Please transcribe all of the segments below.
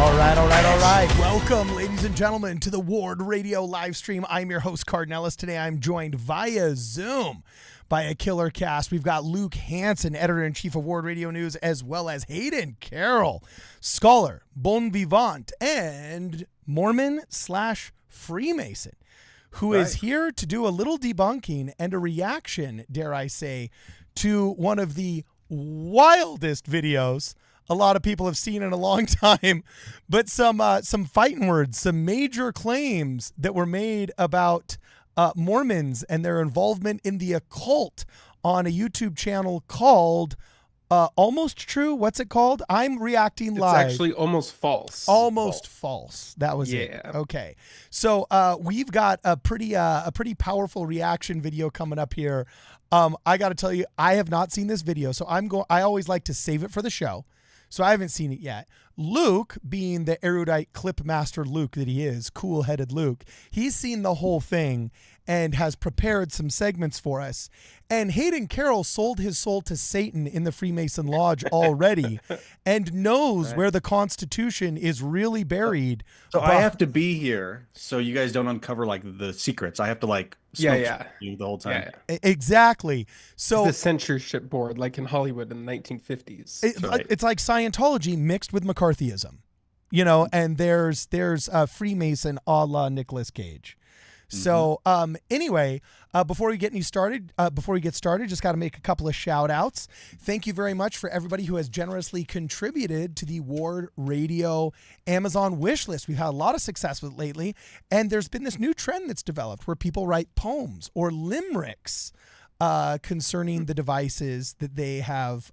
All right. Welcome, ladies and gentlemen, to the Ward Radio live stream. I'm your host, Cardinellis. Today, I'm joined via Zoom by a killer cast. We've got Luke Hansen, editor-in-chief of Ward Radio News, as well as Hayden Carroll, scholar, bon vivant, and Mormon/Freemason, who is here to do a little debunking and a reaction, dare I say, to one of the wildest videos a lot of people have seen in a long time, but some fighting words, some major claims that were made about Mormons and their involvement in the occult on a YouTube channel called Almost True. What's it called? I'm reacting live. It's actually Almost False. Almost false. That was it. Okay. So we've got a pretty powerful reaction video coming up here. I got to tell you, I have not seen this video, so I always like to save it for the show. So I haven't seen it yet. Luke, being the erudite clip master Luke that he is, cool-headed Luke, he's seen the whole thing and has prepared some segments for us. And Hayden Carroll sold his soul to Satan in the Freemason Lodge already and knows where the Constitution is really buried. So I have to be here so you guys don't uncover like the secrets. I have to like smoke you the whole time. Exactly. So it's the censorship board like in Hollywood in the 1950s. It's like Scientology mixed with McCarthyism, you know, and there's a Freemason a la Nicolas Cage. So anyway, before we get started, just got to make a couple of shout outs. Thank you very much for everybody who has generously contributed to the Ward Radio Amazon wish list. We've had a lot of success with it lately, and there's been this new trend that's developed where people write poems or limericks concerning the devices that they have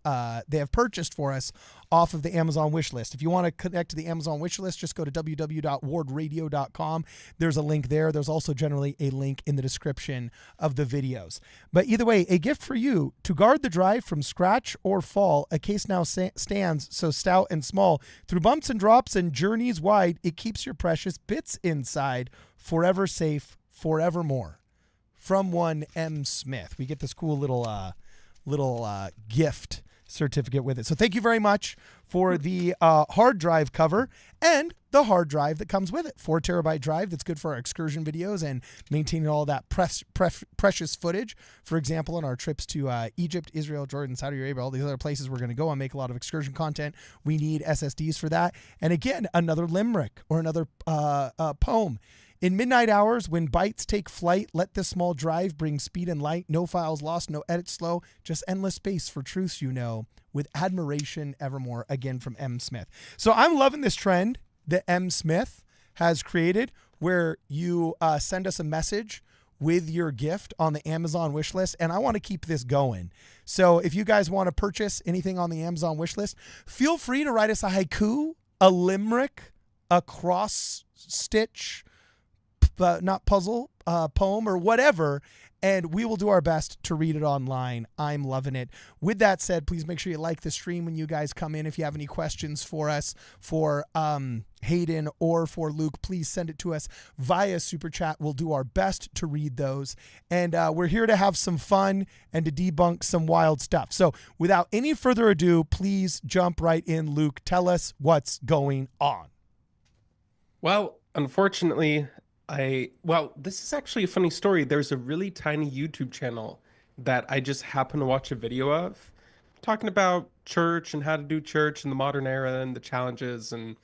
purchased for us off of the Amazon wish list. If you want to connect to the Amazon wish list, just go to www.wardradio.com. There's a link there. There's also generally a link in the description of the videos. But either way, a gift for you: to guard the drive from scratch or fall, a case now stands so stout and small. Through bumps and drops and journeys wide, it keeps your precious bits inside, forever safe, forevermore. From one M. Smith. We get this cool little gift certificate with it. So thank you very much for the hard drive cover and the hard drive that comes with it. 4 terabyte drive that's good for our excursion videos and maintaining all that precious footage. For example, on our trips to Egypt, Israel, Jordan, Saudi Arabia, all these other places we're going to go and make a lot of excursion content. We need SSDs for that. And again, another limerick or another poem. In midnight hours, when bytes take flight, let this small drive bring speed and light. No files lost, no edits slow, just endless space for truths you know. With admiration evermore. Again, from M. Smith. So I'm loving this trend that M. Smith has created where you send us a message with your gift on the Amazon wish list, and I want to keep this going. So if you guys want to purchase anything on the Amazon wish list, feel free to write us a haiku, a limerick, a cross-stitch, not puzzle, poem or whatever, and we will do our best to read it online. I'm loving it. With that said, please make sure you like the stream when you guys come in. If you have any questions for us, for Hayden or for Luke, please send it to us via Super Chat. We'll do our best to read those. And we're here to have some fun and to debunk some wild stuff. So without any further ado, please jump right in. Luke, tell us what's going on. Well, unfortunately, this is actually a funny story. There's a really tiny YouTube channel that I just happened to watch a video of talking about church and how to do church in the modern era and the challenges, and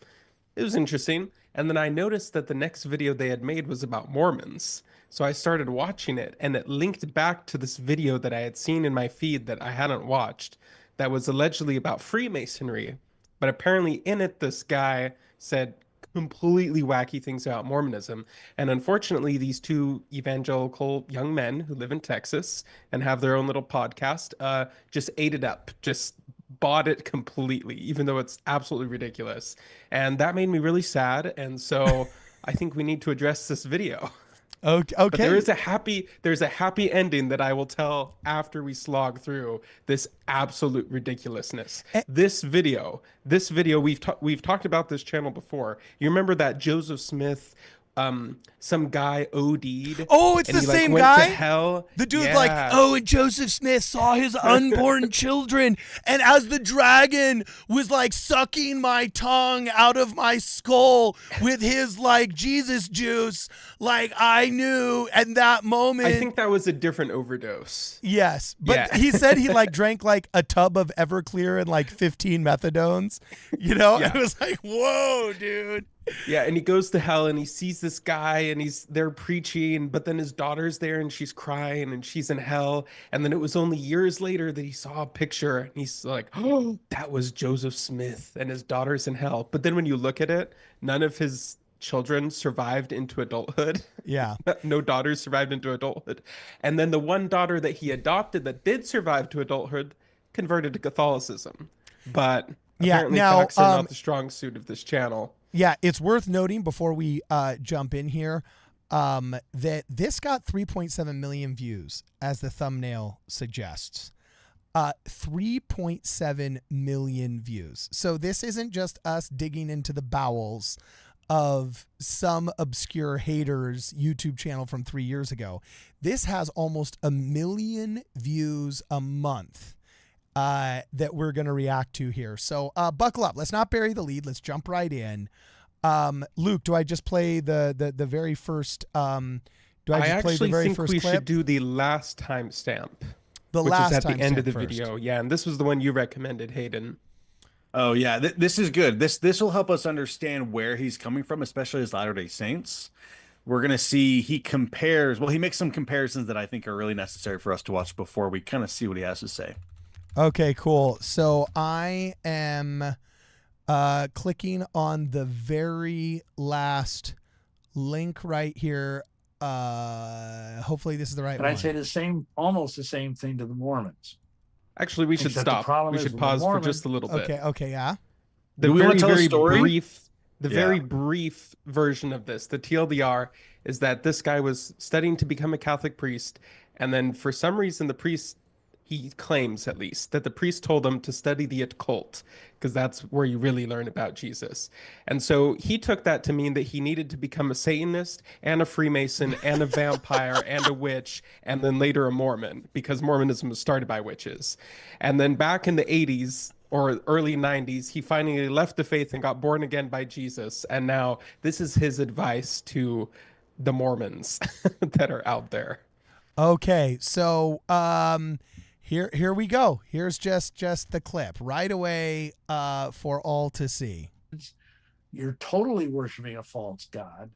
it was interesting. And then I noticed that the next video they had made was about Mormons. So I started watching it, and it linked back to this video that I had seen in my feed that I hadn't watched that was allegedly about Freemasonry. But apparently in it, this guy said completely wacky things about Mormonism. And unfortunately, these two evangelical young men who live in Texas and have their own little podcast just ate it up, just bought it completely, even though it's absolutely ridiculous. And that made me really sad. And so I think we need to address this video. Okay. But there's a happy ending that I will tell after we slog through this absolute ridiculousness. This video we've talked about this channel before. You remember that Joseph Smith some guy OD'd. Oh, it's and the he, same went guy? to hell. The dude's Yeah. like, oh, and Joseph Smith saw his unborn children. And as the dragon was like sucking my tongue out of my skull with his like Jesus juice, like I knew at that moment. I think that was a different overdose. Yes. But Yeah. he said he like drank like a tub of Everclear and like 15 methadones, you know? Yeah. It was like, whoa, dude. Yeah, and he goes to hell and he sees this guy and he's there preaching, but then his daughter's there and she's crying and she's in hell. And then it was only years later that he saw a picture and he's like, oh, that was Joseph Smith and his daughter's in hell. But then when you look at it, none of his children survived into adulthood. Yeah. No daughters survived into adulthood. And then the one daughter that he adopted that did survive to adulthood converted to Catholicism. But apparently facts are not the strong suit of this channel. Yeah, it's worth noting before we jump in here that this got 3.7 million views, as the thumbnail suggests. 3.7 million views. So this isn't just us digging into the bowels of some obscure hater's YouTube channel from 3 years ago. This has almost 1 million views a month. That we're going to react to here. So buckle up. Let's not bury the lead. Let's jump right in. Luke, do I just play the very first? I actually think we should do the last timestamp, which is at the end of the video. Yeah, and this was the one you recommended, Hayden. Oh yeah, this is good. This will help us understand where he's coming from, especially as Latter-day Saints. We're going to see he compares. Well, he makes some comparisons that I think are really necessary for us to watch before we kind of see what he has to say. Okay, cool. So I am clicking on the very last link right here. Hopefully this is the right one. But I'd say almost the same thing to the Mormons. Actually, we should stop. We should pause for just a little bit. Okay, yeah. The very brief version of this, the TLDR, is that this guy was studying to become a Catholic priest, and then for some reason the priest, he claims at least, that the priest told him to study the occult because that's where you really learn about Jesus. And so he took that to mean that he needed to become a Satanist and a Freemason and a vampire and a witch and then later a Mormon because Mormonism was started by witches. And then back in the 80s or early 90s, he finally left the faith and got born again by Jesus. And now this is his advice to the Mormons that are out there. Okay, so Here we go. Here's just the clip right away for all to see. You're totally worshiping a false God.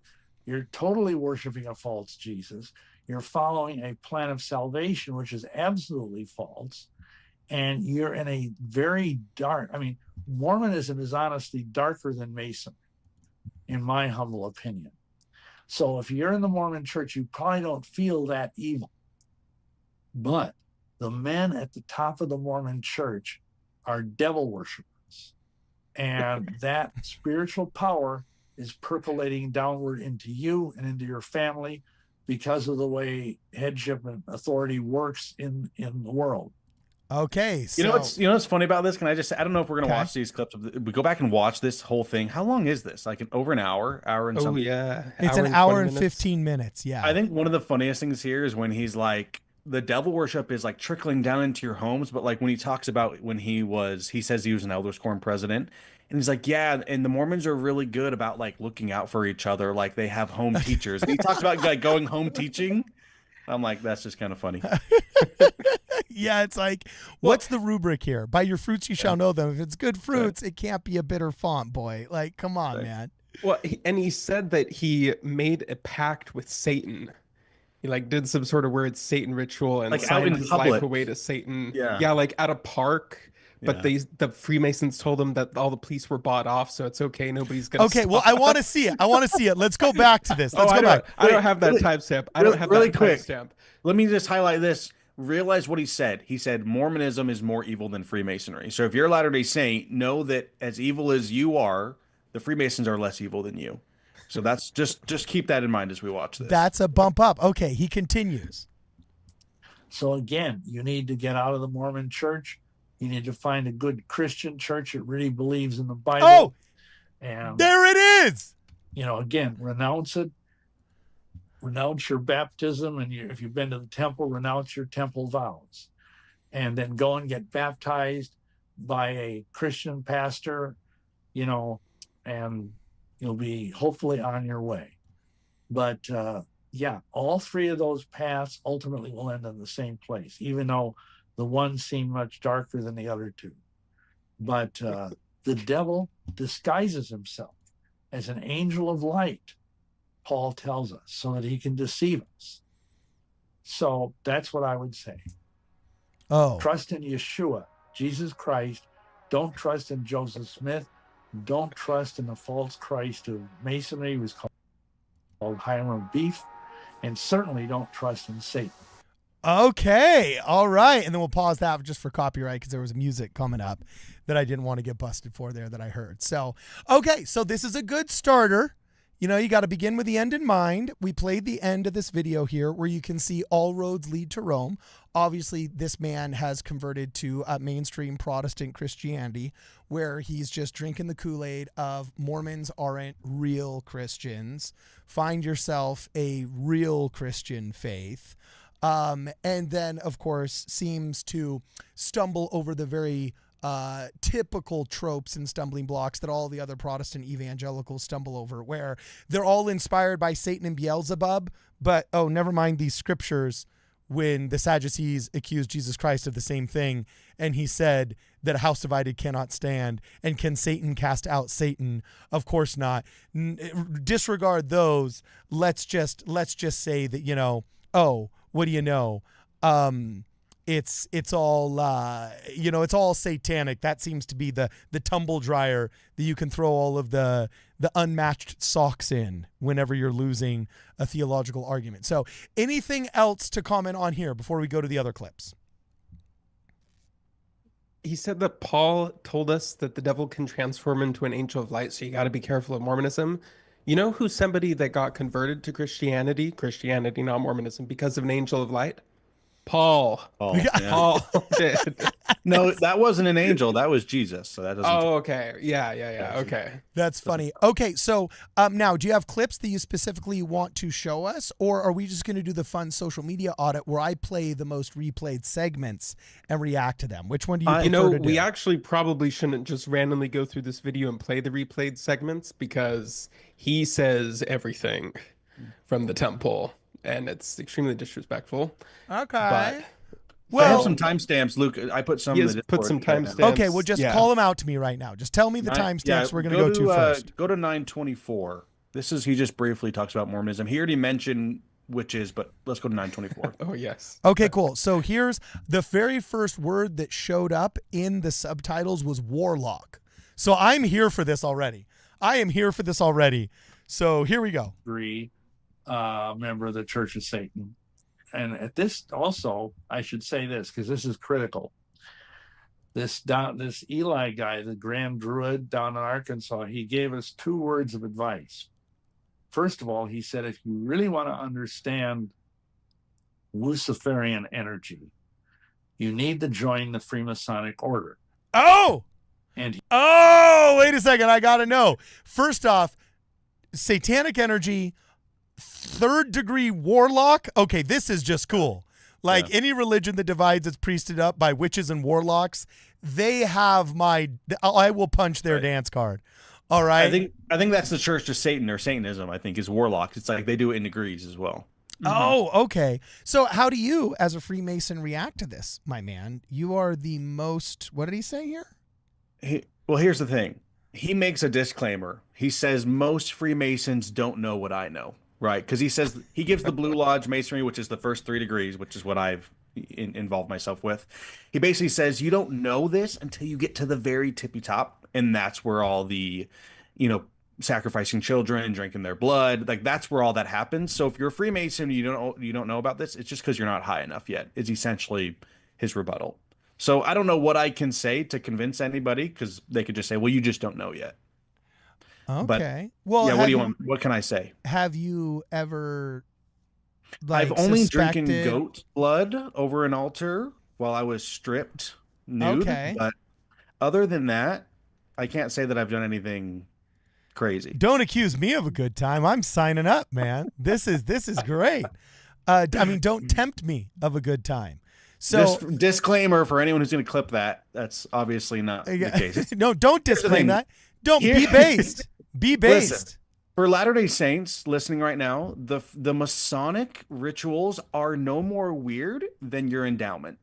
You're totally worshiping a false Jesus. You're following a plan of salvation, which is absolutely false. And you're in a very dark, Mormonism is honestly darker than Masonry, in my humble opinion. So if you're in the Mormon church, you probably don't feel that evil. But the men at the top of the Mormon church are devil worshipers. And that spiritual power is percolating downward into you and into your family because of the way headship and authority works in the world. Okay. So, you know what's funny about this? Can I just say, I don't know if we're going to watch these clips. We go back and watch this whole thing. How long is this? Like over an hour and something? Yeah. It's an hour and 15 minutes. Yeah. I think one of the funniest things here is when he's like, the devil worship is like trickling down into your homes. But like when he talks about when he says he was an Elders Quorum president, and he's like, yeah, and the Mormons are really good about like looking out for each other. Like they have home teachers. And he talks about like going home teaching. I'm like, that's just kind of funny. Yeah, it's like, what's the rubric here? By your fruits you shall know them. If it's good fruits, it can't be a bitter font, boy. Like, come on, man. Well, and he said that he made a pact with Satan. He like did some sort of weird Satan ritual and like signed his life away to Satan. Yeah, like at a park. But the Freemasons told him that all the police were bought off, so it's okay. Nobody's gonna. Okay, well, I want to see it. Let's go back to this. Let's go back. I don't have that timestamp. I don't have that timestamp. Let me just highlight this. Realize what he said. He said Mormonism is more evil than Freemasonry. So if you're a Latter-day Saint, know that as evil as you are, the Freemasons are less evil than you. So that's just keep that in mind as we watch this. That's a bump up. Okay, he continues. So again, you need to get out of the Mormon church. You need to find a good Christian church that really believes in the Bible. Oh, and there it is. Again, renounce it. renounce your baptism, and if you've been to the temple, renounce your temple vows, and then go and get baptized by a Christian pastor, and you'll be hopefully on your way. But yeah, all three of those paths ultimately will end in the same place, even though the one seemed much darker than the other two. But the devil disguises himself as an angel of light, Paul tells us, so that he can deceive us. So that's what I would say. Oh, Trust in Yeshua, Jesus Christ. Don't trust in Joseph Smith. Don't trust in the false Christ of Masonry, who was called Hiram Beef. And certainly don't trust in Satan. okay. All right. And then we'll pause that just for copyright because there was music coming up that I didn't want to get busted for there that I heard. So, okay. So this is a good starter. You got to begin with the end in mind. We played the end of this video here where you can see all roads lead to Rome. Obviously, this man has converted to mainstream Protestant Christianity, where he's just drinking the Kool-Aid of Mormons aren't real Christians. Find yourself a real Christian faith. And then, of course, seems to stumble over the very typical tropes and stumbling blocks that all the other Protestant evangelicals stumble over, where they're all inspired by Satan and Beelzebub, but, oh, never mind these scriptures when the Sadducees accused Jesus Christ of the same thing, and he said that a house divided cannot stand, and can Satan cast out Satan? Of course not. Disregard those. Let's just say that, oh, what do you know? It's all it's all satanic. That seems to be the tumble dryer that you can throw all of the unmatched socks in whenever you're losing a theological argument. So anything else to comment on here before we go to the other clips? He said that Paul told us that the devil can transform into an angel of light, so you got to be careful of Mormonism. You know who's somebody that got converted to Christianity, not Mormonism, because of an angel of light? Paul. Yeah. Paul did. No, that wasn't an angel. That was Jesus. So that doesn't. Oh, okay. Yeah. Okay. That's funny. Okay, so now, do you have clips that you specifically want to show us, or are we just going to do the fun social media audit where I play the most replayed segments and react to them? Which one do you prefer to do? We actually probably shouldn't just randomly go through this video and play the replayed segments, because he says everything from the temple, and it's extremely disrespectful. Okay. Well, I have some timestamps, Luke. I put some. He in has the put Discord some chat. timestamps. Okay, well, just call them out to me right now. Just tell me the timestamps we're going to go to first. Go to 924. He just briefly talks about Mormonism. He already mentioned witches, but let's go to 924. Oh, yes. Okay, cool. So here's the very first word that showed up in the subtitles was warlock. So I'm here for this already. So here we go. Member of the Church of Satan. And at this also, I should say this because this is critical. This Eli guy, the Grand Druid down in Arkansas, he gave us 2 words of advice. First of all, he said, if you really want to understand Luciferian energy, you need to join the Freemasonic order. Oh, wait a second. I got to know. First off, satanic energy, 3rd degree warlock. Okay, this is just cool. Like any religion that divides its priesthood up by witches and warlocks, they have I will punch their dance card. All right. I think that's the Church of Satan, or Satanism, I think, is warlock. It's like they do it in degrees as well. Oh, okay. So how do you, as a Freemason, react to this, my man? You are the most, what did he say here? Well, here's the thing. He makes a disclaimer. He says most Freemasons don't know what I know. Right, because he gives the Blue Lodge Masonry, which is the first 3 degrees, which is what I've involved myself with. He basically says you don't know this until you get to the very tippy top, and that's where all the, sacrificing children and drinking their blood, like that's where all that happens. So if you're a Freemason, you don't know about this. It's just because you're not high enough yet. Is essentially his rebuttal. So I don't know what I can say to convince anybody, because they could just say, "Well, you just don't know yet." Okay. But, what do you want? What can I say? Have you ever I've only drinking goat blood over an altar while I was stripped nude. Okay. But other than that, I can't say that I've done anything crazy. Don't accuse me of a good time. I'm signing up, man. This is great. I mean, don't tempt me of a good time. So Disclaimer for anyone who's going to clip that. That's obviously not the case. No, don't disclaim that. Don't be based. Be based. Listen, for Latter-day Saints listening right now, the Masonic rituals are no more weird than your endowment.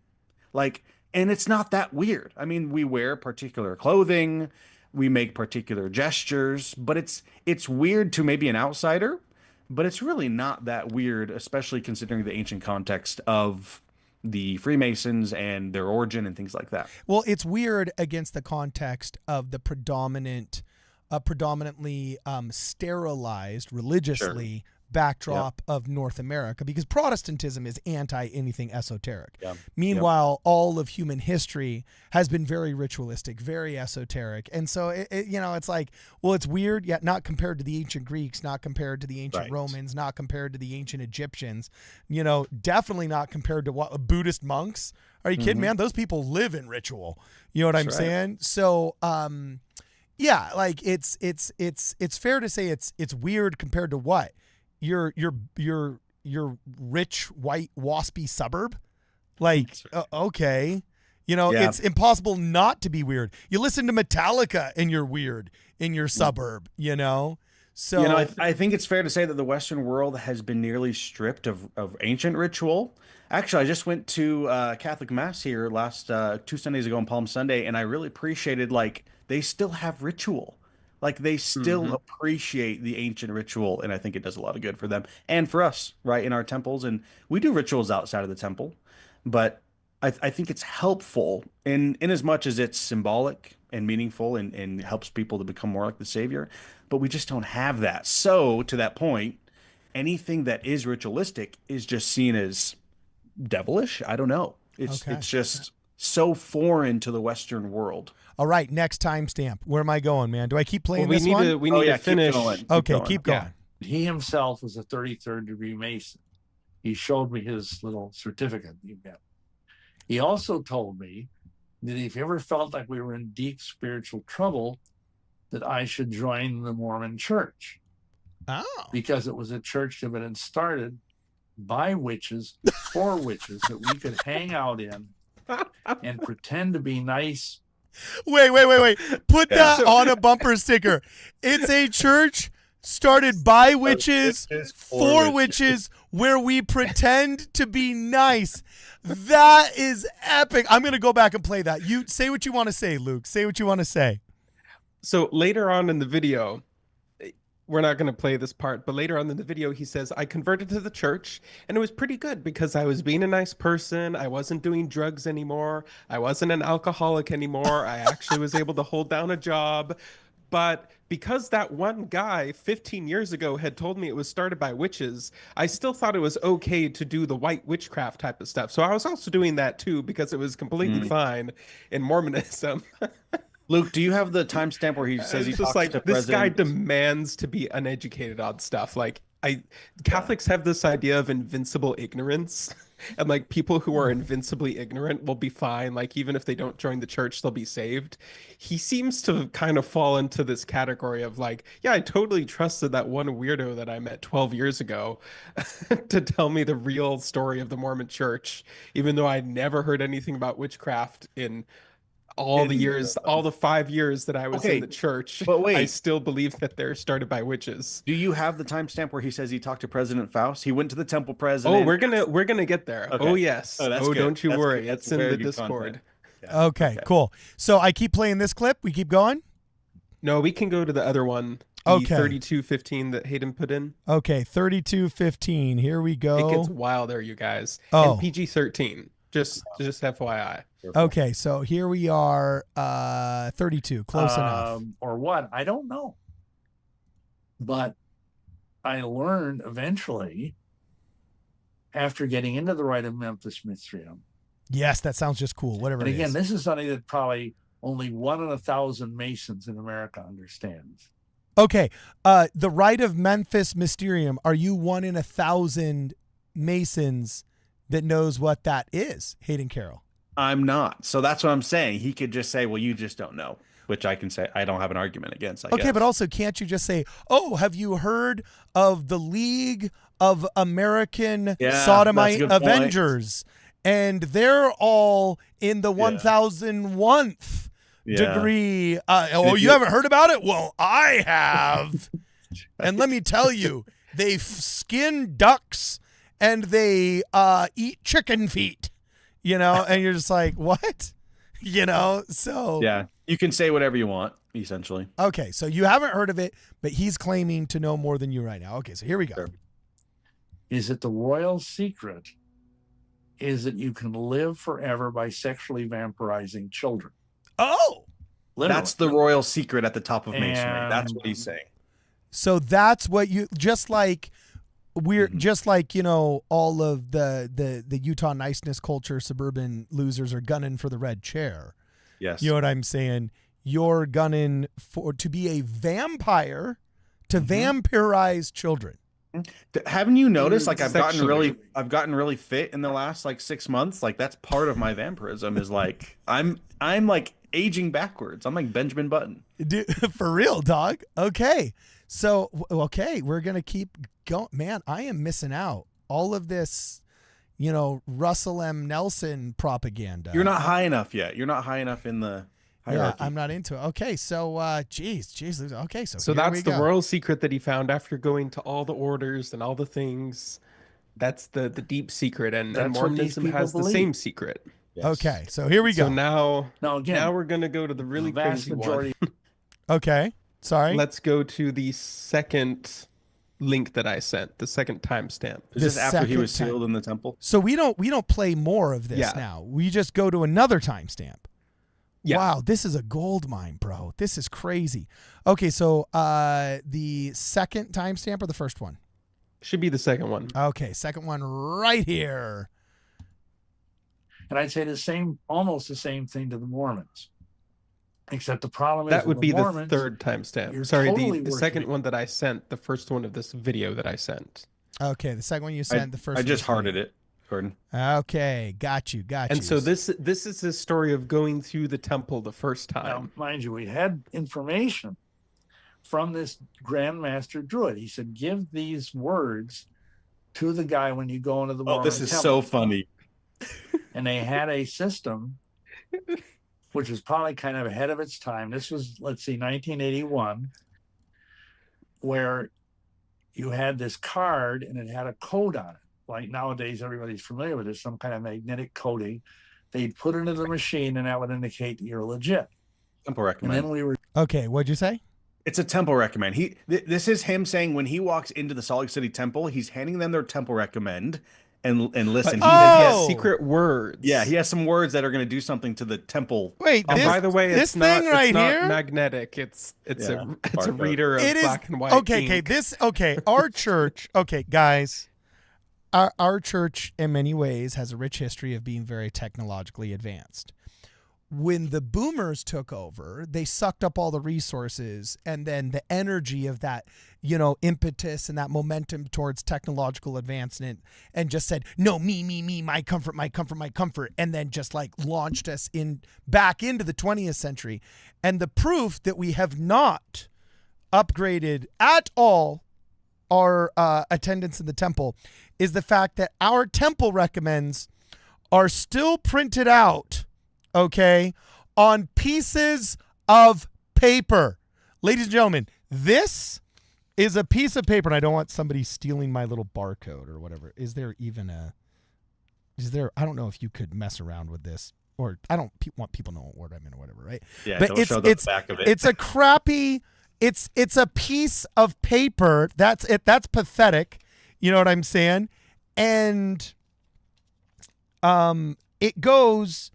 Like, and it's not that weird. I mean, we wear particular clothing, we make particular gestures, but it's weird to maybe an outsider, but it's really not that weird, especially considering the ancient context of the Freemasons and their origin and things like that. Well, it's weird against the context of the predominantly sterilized religiously backdrop of North America, because Protestantism is anti anything esoteric. Meanwhile, all of human history has been very ritualistic, very esoteric. And so, it's like, well, it's weird, yet not compared to the ancient Greeks, not compared to the ancient Romans, not compared to the ancient Egyptians, definitely not compared to what Buddhist monks. Are you kidding, man? Those people live in ritual. You know what I'm saying? So, yeah, like it's fair to say it's weird compared to what? Your rich white waspy suburb, like okay, it's impossible not to be weird. You listen to Metallica and you're weird in your suburb, So I think it's fair to say that the Western world has been nearly stripped of ancient ritual. Actually, I just went to Catholic Mass here last 2 Sundays ago on Palm Sunday, and I really appreciated they still have ritual. Like they still appreciate the ancient ritual, and I think it does a lot of good for them and for us, right, in our temples. And we do rituals outside of the temple, but I think it's helpful in as much as it's symbolic and meaningful and helps people to become more like the Savior. But we just don't have that. So to that point, anything that is ritualistic is just seen as devilish. I don't know. It's just so foreign to the Western world. All right, next timestamp. Where am I going, man? Do I keep playing this one? We need to finish. Keep going. He himself was a 33rd degree Mason. He showed me his little certificate he got. He also told me that if he ever felt like we were in deep spiritual trouble, that I should join the Mormon church. Oh. Because it was a church that had been started by witches, for witches, that we could hang out in and pretend to be nice. Wait. Put that on a bumper sticker. It's a church started by witches, for witches, where we pretend to be nice. That is epic. I'm going to go back and play that. You say what you want to say, Luke. Say what you want to say. So later on in the video, we're not going to play this part, but later on in the video, he says, I converted to the church and it was pretty good because I was being a nice person. I wasn't doing drugs anymore. I wasn't an alcoholic anymore. I actually was able to hold down a job. But because that one guy 15 years ago had told me it was started by witches, I still thought it was okay to do the white witchcraft type of stuff. So I was also doing that too, because it was completely fine in Mormonism. Luke, do you have the timestamp where he says he talks to this President? guy demands to be uneducated on stuff. Like Catholics have this idea of invincible ignorance, and like people who are invincibly ignorant will be fine. Like even if they don't join the church, they'll be saved. He seems to kind of fall into this category of like, yeah, I totally trusted that one weirdo that I met 12 years ago to tell me the real story of the Mormon church, even though I'd never heard anything about witchcraft in all the 5 years that I was in the church. But wait, I still believe that they're started by witches. Do you have the timestamp where he says he talked to President Faust? He went to the temple president. Oh, we're gonna get there. Okay. Oh yes. Oh, don't you worry. It's in the Discord. Yeah. Okay, cool. So I keep playing this clip. We keep going? No, we can go to the other one. The 3215 that Hayden put in. Okay, 3215. Here we go. It gets wilder, you guys. Oh. And PG-13. Just FYI. Okay, so here we are, 32, close enough. Or what? I don't know. But I learned eventually, after getting into the Rite of Memphis Mithraeum. Yes, that sounds just cool, whatever And it again, is. this is something that probably only 1 in 1,000 Masons in America understands. Okay, the Rite of Memphis Mysterium, are you 1 in 1,000 Masons that knows what that is, Hayden Carroll? I'm not. So that's what I'm saying. He could just say, well, you just don't know. which I can say I don't have an argument against. I Okay, guess. but also can't you just say, "Oh, have you heard of the League of American Yeah, that's a Sodomite good point. Avengers?" And they're all in the 1001th degree. You haven't heard about it? Well, I have. And let me tell you, they skin ducks and they eat chicken feet, and you're just like, what? So. Yeah, you can say whatever you want, essentially. Okay, so you haven't heard of it, but he's claiming to know more than you right now. Okay, so here we go. Sure. Is it the royal secret? Is that you can live forever by sexually vampirizing children? Oh, Literally. That's the royal secret at the top of Masonry. That's what he's saying. so that's what you just like. We're just like all of the Utah niceness culture, suburban losers are gunning for the red chair. Yes. You know what I'm saying? You're gunning to be a vampire to vampirize children. Haven't you noticed? Like I've gotten Sexually. really fit in the last like 6 months. Like that's part of my vampirism is like I'm like aging backwards. I'm like Benjamin Button. Dude, for real, dog. Okay. So, we're going to keep going. Man, I am missing out. All of this, Russell M. Nelson propaganda. You're not high enough yet. You're not high enough in the hierarchy. Yeah, I'm not into it. Okay, so, geez. Okay, so here that's we the go. royal secret that he found after going to all the orders and all the things. That's the deep secret, and That's what these Mormonism people has the believe. same secret. Yes. Okay, so here we go. So now again, we're gonna go to the really the vast crazy majority. one. Okay, sorry. Let's go to the second link that I sent, the second timestamp. Is this The after he was second time. sealed in the temple? So we don't play more of this Yeah. now. We just go to another timestamp. Yeah. Wow, this is a gold mine, bro. This is crazy. Okay, so the second timestamp or the first one? Should be the second one. Okay, second one right here. And I'd say almost the same thing to the Mormons. Except the problem is That would be the Mormons, third timestamp. you're Sorry, totally the second worshiping- one that I sent, the first one of this video that I sent. Okay, the second one you sent, the first I one just was hearted it, Gordon. Okay, got you. And so this is the story of going through the temple the first Now, time. mind you, we had information from this Grand Master Druid. He said, give these words to the guy when you go into the Mormon This is temple. so funny. And they had a system which was probably kind of ahead of its time. This was, 1981, where you had this card and it had a code on it. Like nowadays, everybody's familiar with it, some kind of magnetic coding. They'd put it into the machine and that would indicate that you're legit. Temple And recommend. then we were Okay, what'd you say? It's a temple recommend. This is him saying when he walks into the Salt Lake City temple, he's handing them their temple recommend and listen. But He he has Oh! secret words. Yeah, he has some words that are going to do something to the temple. Wait, And by the way, this it's not, thing right it's not here? magnetic. It's Yeah, a barcode. reader of It is black and white. okay. ink. Our church. Okay, guys, our church in many ways has a rich history of being very technologically advanced. When the boomers took over, they sucked up all the resources and then the energy of that, impetus and that momentum towards technological advancement, and just said, no, me, my comfort, and then just like launched us back into the 20th century. And the proof that we have not upgraded at all our attendance in the temple is the fact that our temple recommends are still printed out, okay, on pieces of paper. Ladies and gentlemen, this is a piece of paper, and I don't want somebody stealing my little barcode or whatever. I don't know if you could mess around with this, or I don't want people to know what word I'm in or whatever, right? Yeah, But don't show the back of it. It's a crappy, it's a piece of paper. That's it. That's pathetic. You know what I'm saying? And it goes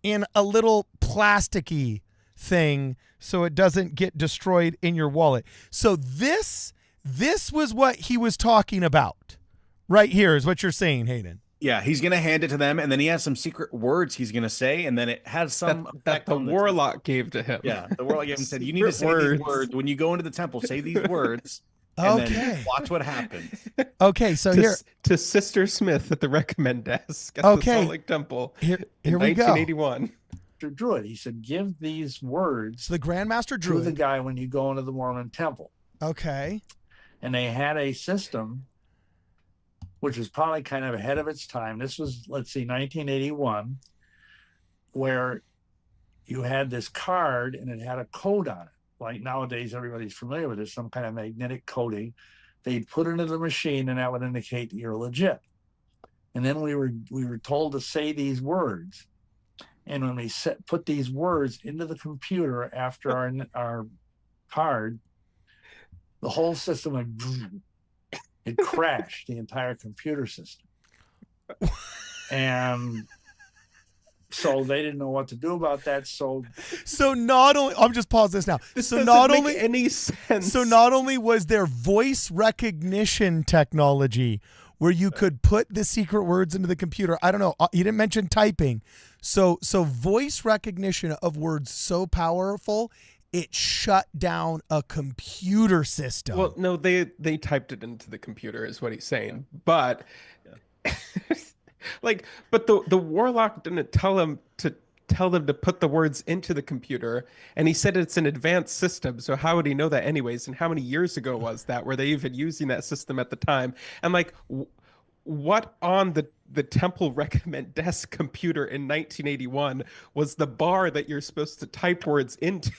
in a little plasticky thing so it doesn't get destroyed in your wallet. So this was what he was talking about. Right here is what you're saying, Hayden. Yeah, he's going to hand it to them, and then he has some secret words he's going to say, and then it has some that effect the on the warlock gave to him. Yeah, the warlock gave him said, you need to say these words. When you go into the temple, say these words, and then watch what happens. Okay, so here to Sister Smith at the recommend desk at Okay. the Salt Lake Temple here in we go. 1981. Druid. He said, give these words So the Grandmaster to Druid. the guy when you go into the Mormon temple. Okay. And they had a system which was probably kind of ahead of its time. This was, let's see, 1981, where you had this card and it had a code on it. Like nowadays, everybody's familiar with it, some kind of magnetic coding. They'd put it into the machine and that would indicate that you're legit. And then we were told to say these words. And when we put these words into the computer after our card, the whole system went, it crashed the entire computer system. And so they didn't know what to do about that. So not only, I'm just pause this now. This so doesn't not make only any sense. So not only was there voice recognition technology where you could put the secret words into the computer. I don't know. You didn't mention typing. So voice recognition of words so powerful, it shut down a computer system. Well, no, they typed it into the computer is what he's saying. But but the warlock didn't tell them to put the words into the computer, and he said it's an advanced system. So how would he know that anyways? And how many years ago was that? Were they even using that system at the time? And like, what on the temple recommend desk computer in 1981 was the bar that you're supposed to type words into?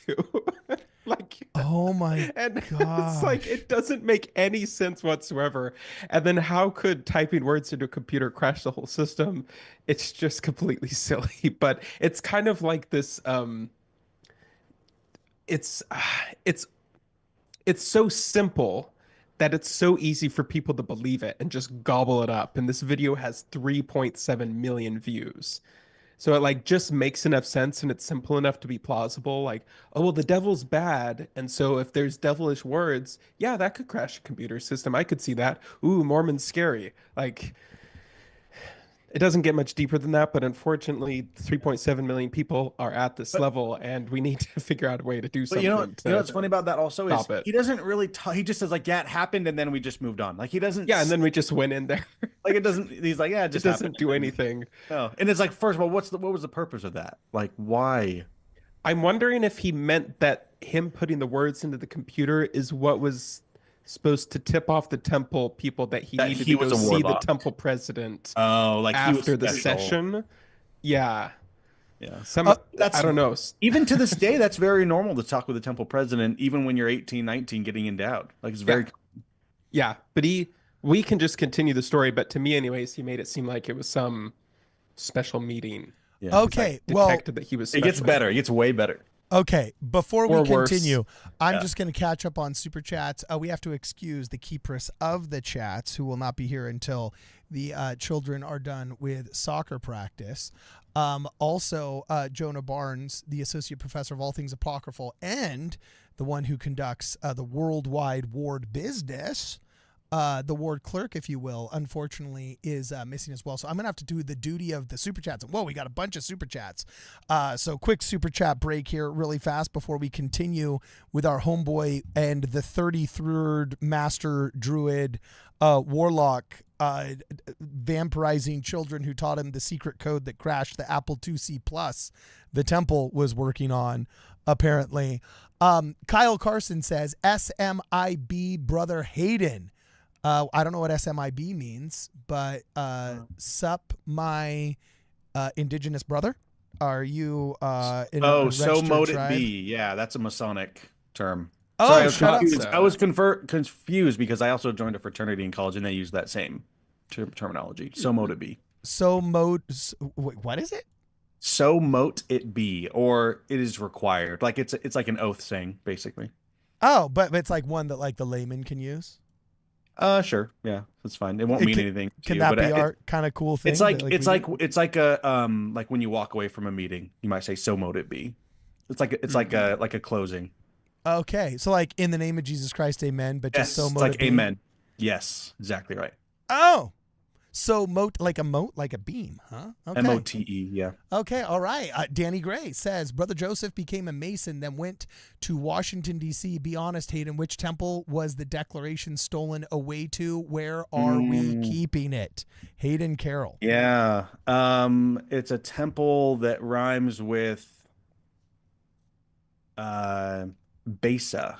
Like, oh my and gosh. it's like, it doesn't make any sense whatsoever. And then how could typing words into a computer crash the whole system? It's just completely silly. But it's kind of like this it's so simple that it's so easy for people to believe it and just gobble it up. And this video has 3.7 million views. So it like just makes enough sense and it's simple enough to be plausible. Like, oh, well, the devil's bad. And so if there's devilish words, yeah, that could crash a computer system. I could see that. Ooh, Mormon's scary. Like, it doesn't get much deeper than that, but unfortunately, 3.7 million people are at this level, and we need to figure out a way to do something. But you know what's funny about that also is it. he doesn't really talk. He just says like, yeah, it happened, and then we just moved on. Like he doesn't. Yeah, and then we just went in there. Like it doesn't. He's like, yeah, it just doesn't happened. do anything. No, and it's like, first of all, what was the purpose of that? Like, why? I'm wondering if he meant that him putting the words into the computer is what was supposed to tip off the temple people that he needed to go see the temple president. Oh, like after the session. Yeah. Yeah. I don't know. Even to this day, that's very normal to talk with the temple president, even when you're 18, 19, getting endowed. Like it's very. Yeah. But we can just continue the story. But to me anyways, he made it seem like it was some special meeting. Yeah. Okay. Detected that he was special. It gets better. It gets way better. Okay, before we continue, I'm Yeah. just going to catch up on super chats. We have to excuse the keepress of the chats, who will not be here until the children are done with soccer practice. Also, Jonah Barnes, the associate professor of all things apocryphal and the one who conducts the worldwide ward business, the ward clerk, if you will, unfortunately is missing as well. So I'm going to have to do the duty of the super chats. Whoa, we got a bunch of super chats. So quick super chat break here really fast before we continue with our homeboy and the 33rd Master Druid Warlock vampirizing children who taught him the secret code that crashed the Apple IIc Plus the temple was working on, apparently. Kyle Carson says, SMIB Brother Hayden. I don't know what SMIB means, but sup my indigenous brother. Are you in a so mote tribe? it be. Yeah, that's a Masonic term. Oh, Sorry, I was confused because I also joined a fraternity in college and they use that same terminology. So mote it be. Wait, what is it? So mote it be, or it is required. Like it's like an oath saying, basically. Oh, but it's like one that like the layman can use. Sure, yeah, that's fine. It won't mean anything to Can you, that but be our kind of cool thing? It's like like when you walk away from a meeting, you might say "so mote it be." It's like a closing. Okay, so like in the name of Jesus Christ, amen. But just Yes, so it's mote like it be. amen. Yes, exactly right. Oh, So like a beam, huh? Okay. MOTE, yeah. Okay, all right. Danny Gray says, Brother Joseph became a Mason, then went to Washington, D.C. Be honest, Hayden, which temple was the declaration stolen away to? Where are we keeping it? Hayden Carroll. Yeah. It's a temple that rhymes with Besa.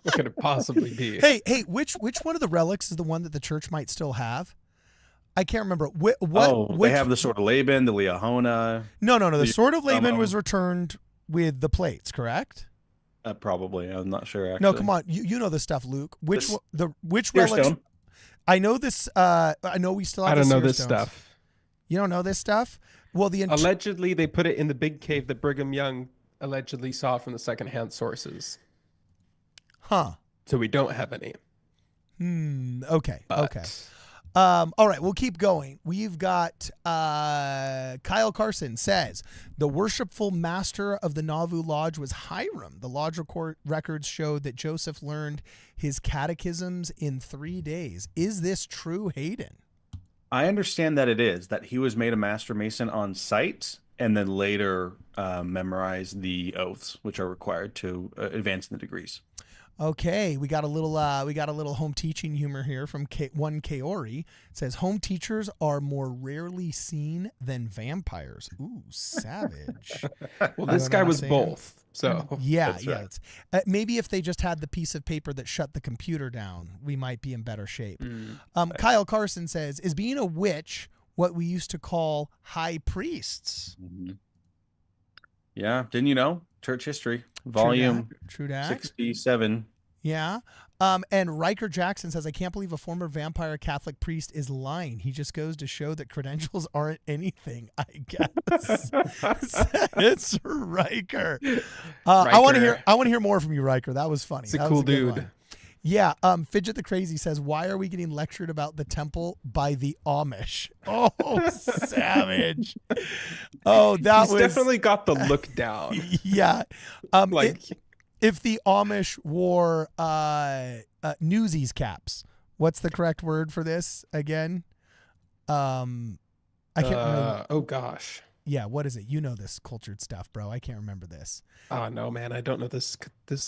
What could it possibly be? Hey, which one of the relics is the one that the church might still have? I can't remember. They have the Sword of Laban, the Liahona. No. The Sword of Laban was returned with the plates, correct? Probably. I'm not sure, actually. No, come on. You know this stuff, Luke. Which relics? Stone. I know this. I know we still have I don't know this Stones. stuff. You don't know this stuff? Well, allegedly, they put it in the big cave that Brigham Young allegedly saw from the secondhand sources. Huh. So we don't have any. Okay. Okay. All right, we'll keep going. We've got Kyle Carson says, the worshipful master of the Nauvoo Lodge was Hiram. The lodge records showed that Joseph learned his catechisms in 3 days. Is this true, Hayden? I understand that it is, that he was made a master mason on site and then later memorized the oaths, which are required to advance in the degrees. Okay, we got a little home teaching humor here from one Kaori. It says home teachers are more rarely seen than vampires. Ooh, savage. Well, this guy was both. So yeah. Maybe if they just had the piece of paper that shut the computer down, we might be in better shape. Kyle Carson says, is being a witch what we used to call high priests? Mm-hmm. Yeah, didn't you know? Church History, volume True that. 67. Yeah. And Riker Jackson says, I can't believe a former vampire Catholic priest is lying. He just goes to show that credentials aren't anything, I guess. It's Riker. I want to hear more from you, Riker. That was funny. It's a cool dude. One. Yeah, Fidget the Crazy says, why are we getting lectured about the temple by the Amish? Oh, savage. Oh, He's definitely got the look down. Yeah. If the Amish wore Newsies caps, what's the correct word for this again? I can't remember. Oh, gosh. Yeah, what is it? You know this cultured stuff, bro. I can't remember this. Oh, no, man. I don't know this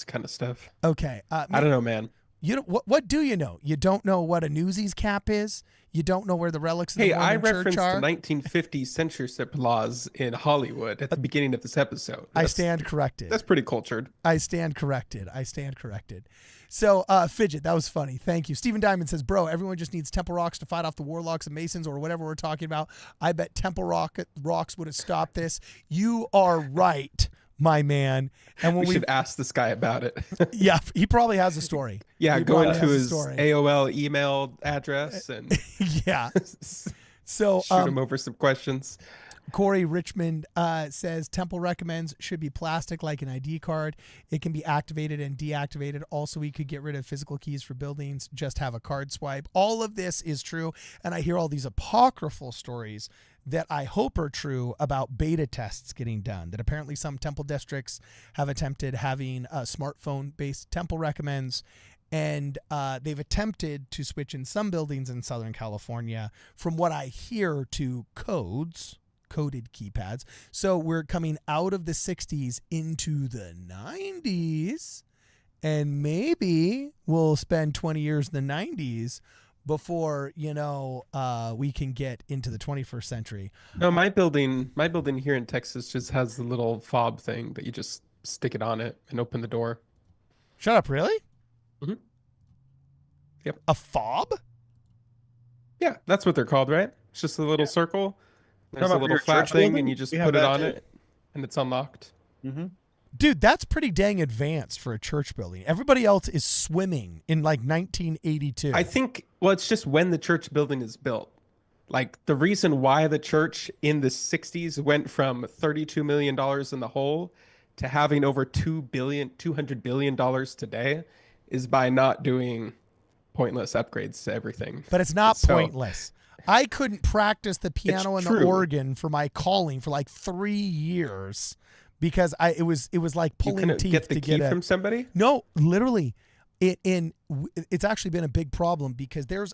kind of stuff. Okay. I don't know, man. You don't, what do you know? You don't know what a Newsies cap is? You don't know where the relics of the Mormon I church referenced are? the 1950s censorship laws in Hollywood at the beginning of this episode. I stand corrected. That's pretty cultured. I stand corrected. So, Fidget, that was funny. Thank you. Stephen Diamond says, bro, everyone just needs temple rocks to fight off the warlocks and Masons or whatever we're talking about. I bet temple rocks would have stopped this. You are right, my man. And when we should ask this guy about it. Yeah, he probably has a story. Yeah, go into his AOL email address and yeah. So shoot him over some questions. Corey Richmond says temple recommends should be plastic like an ID card. It can be activated and deactivated. Also, we could get rid of physical keys for buildings. Just have a card swipe. All of this is true. And I hear all these apocryphal stories that I hope are true about beta tests getting done, that apparently some temple districts have attempted having a smartphone-based temple recommends, and they've attempted to switch in some buildings in Southern California, from what I hear, to coded keypads. So we're coming out of the 60s into the 90s, and maybe we'll spend 20 years in the 90s before, we can get into the 21st century. No, my building here in Texas just has the little fob thing that you just stick it on it and open the door. Shut up, really? Mm-hmm. Yep. A fob? Yeah, that's what they're called, right? It's just a little circle. There's a little flat thing, and you just put it on it, and it's unlocked. Mm-hmm. Dude, that's pretty dang advanced for a church building. Everybody else is swimming in like 1982. I think, it's just when the church building is built. Like, the reason why the church in the 60s went from $32 million in the hole to having over $200 billion today is by not doing pointless upgrades to everything. But it's not pointless. I couldn't practice the piano and the organ for my calling for like 3 years because it was like pulling teeth get the to key get from somebody. No, literally, it's actually been a big problem because there's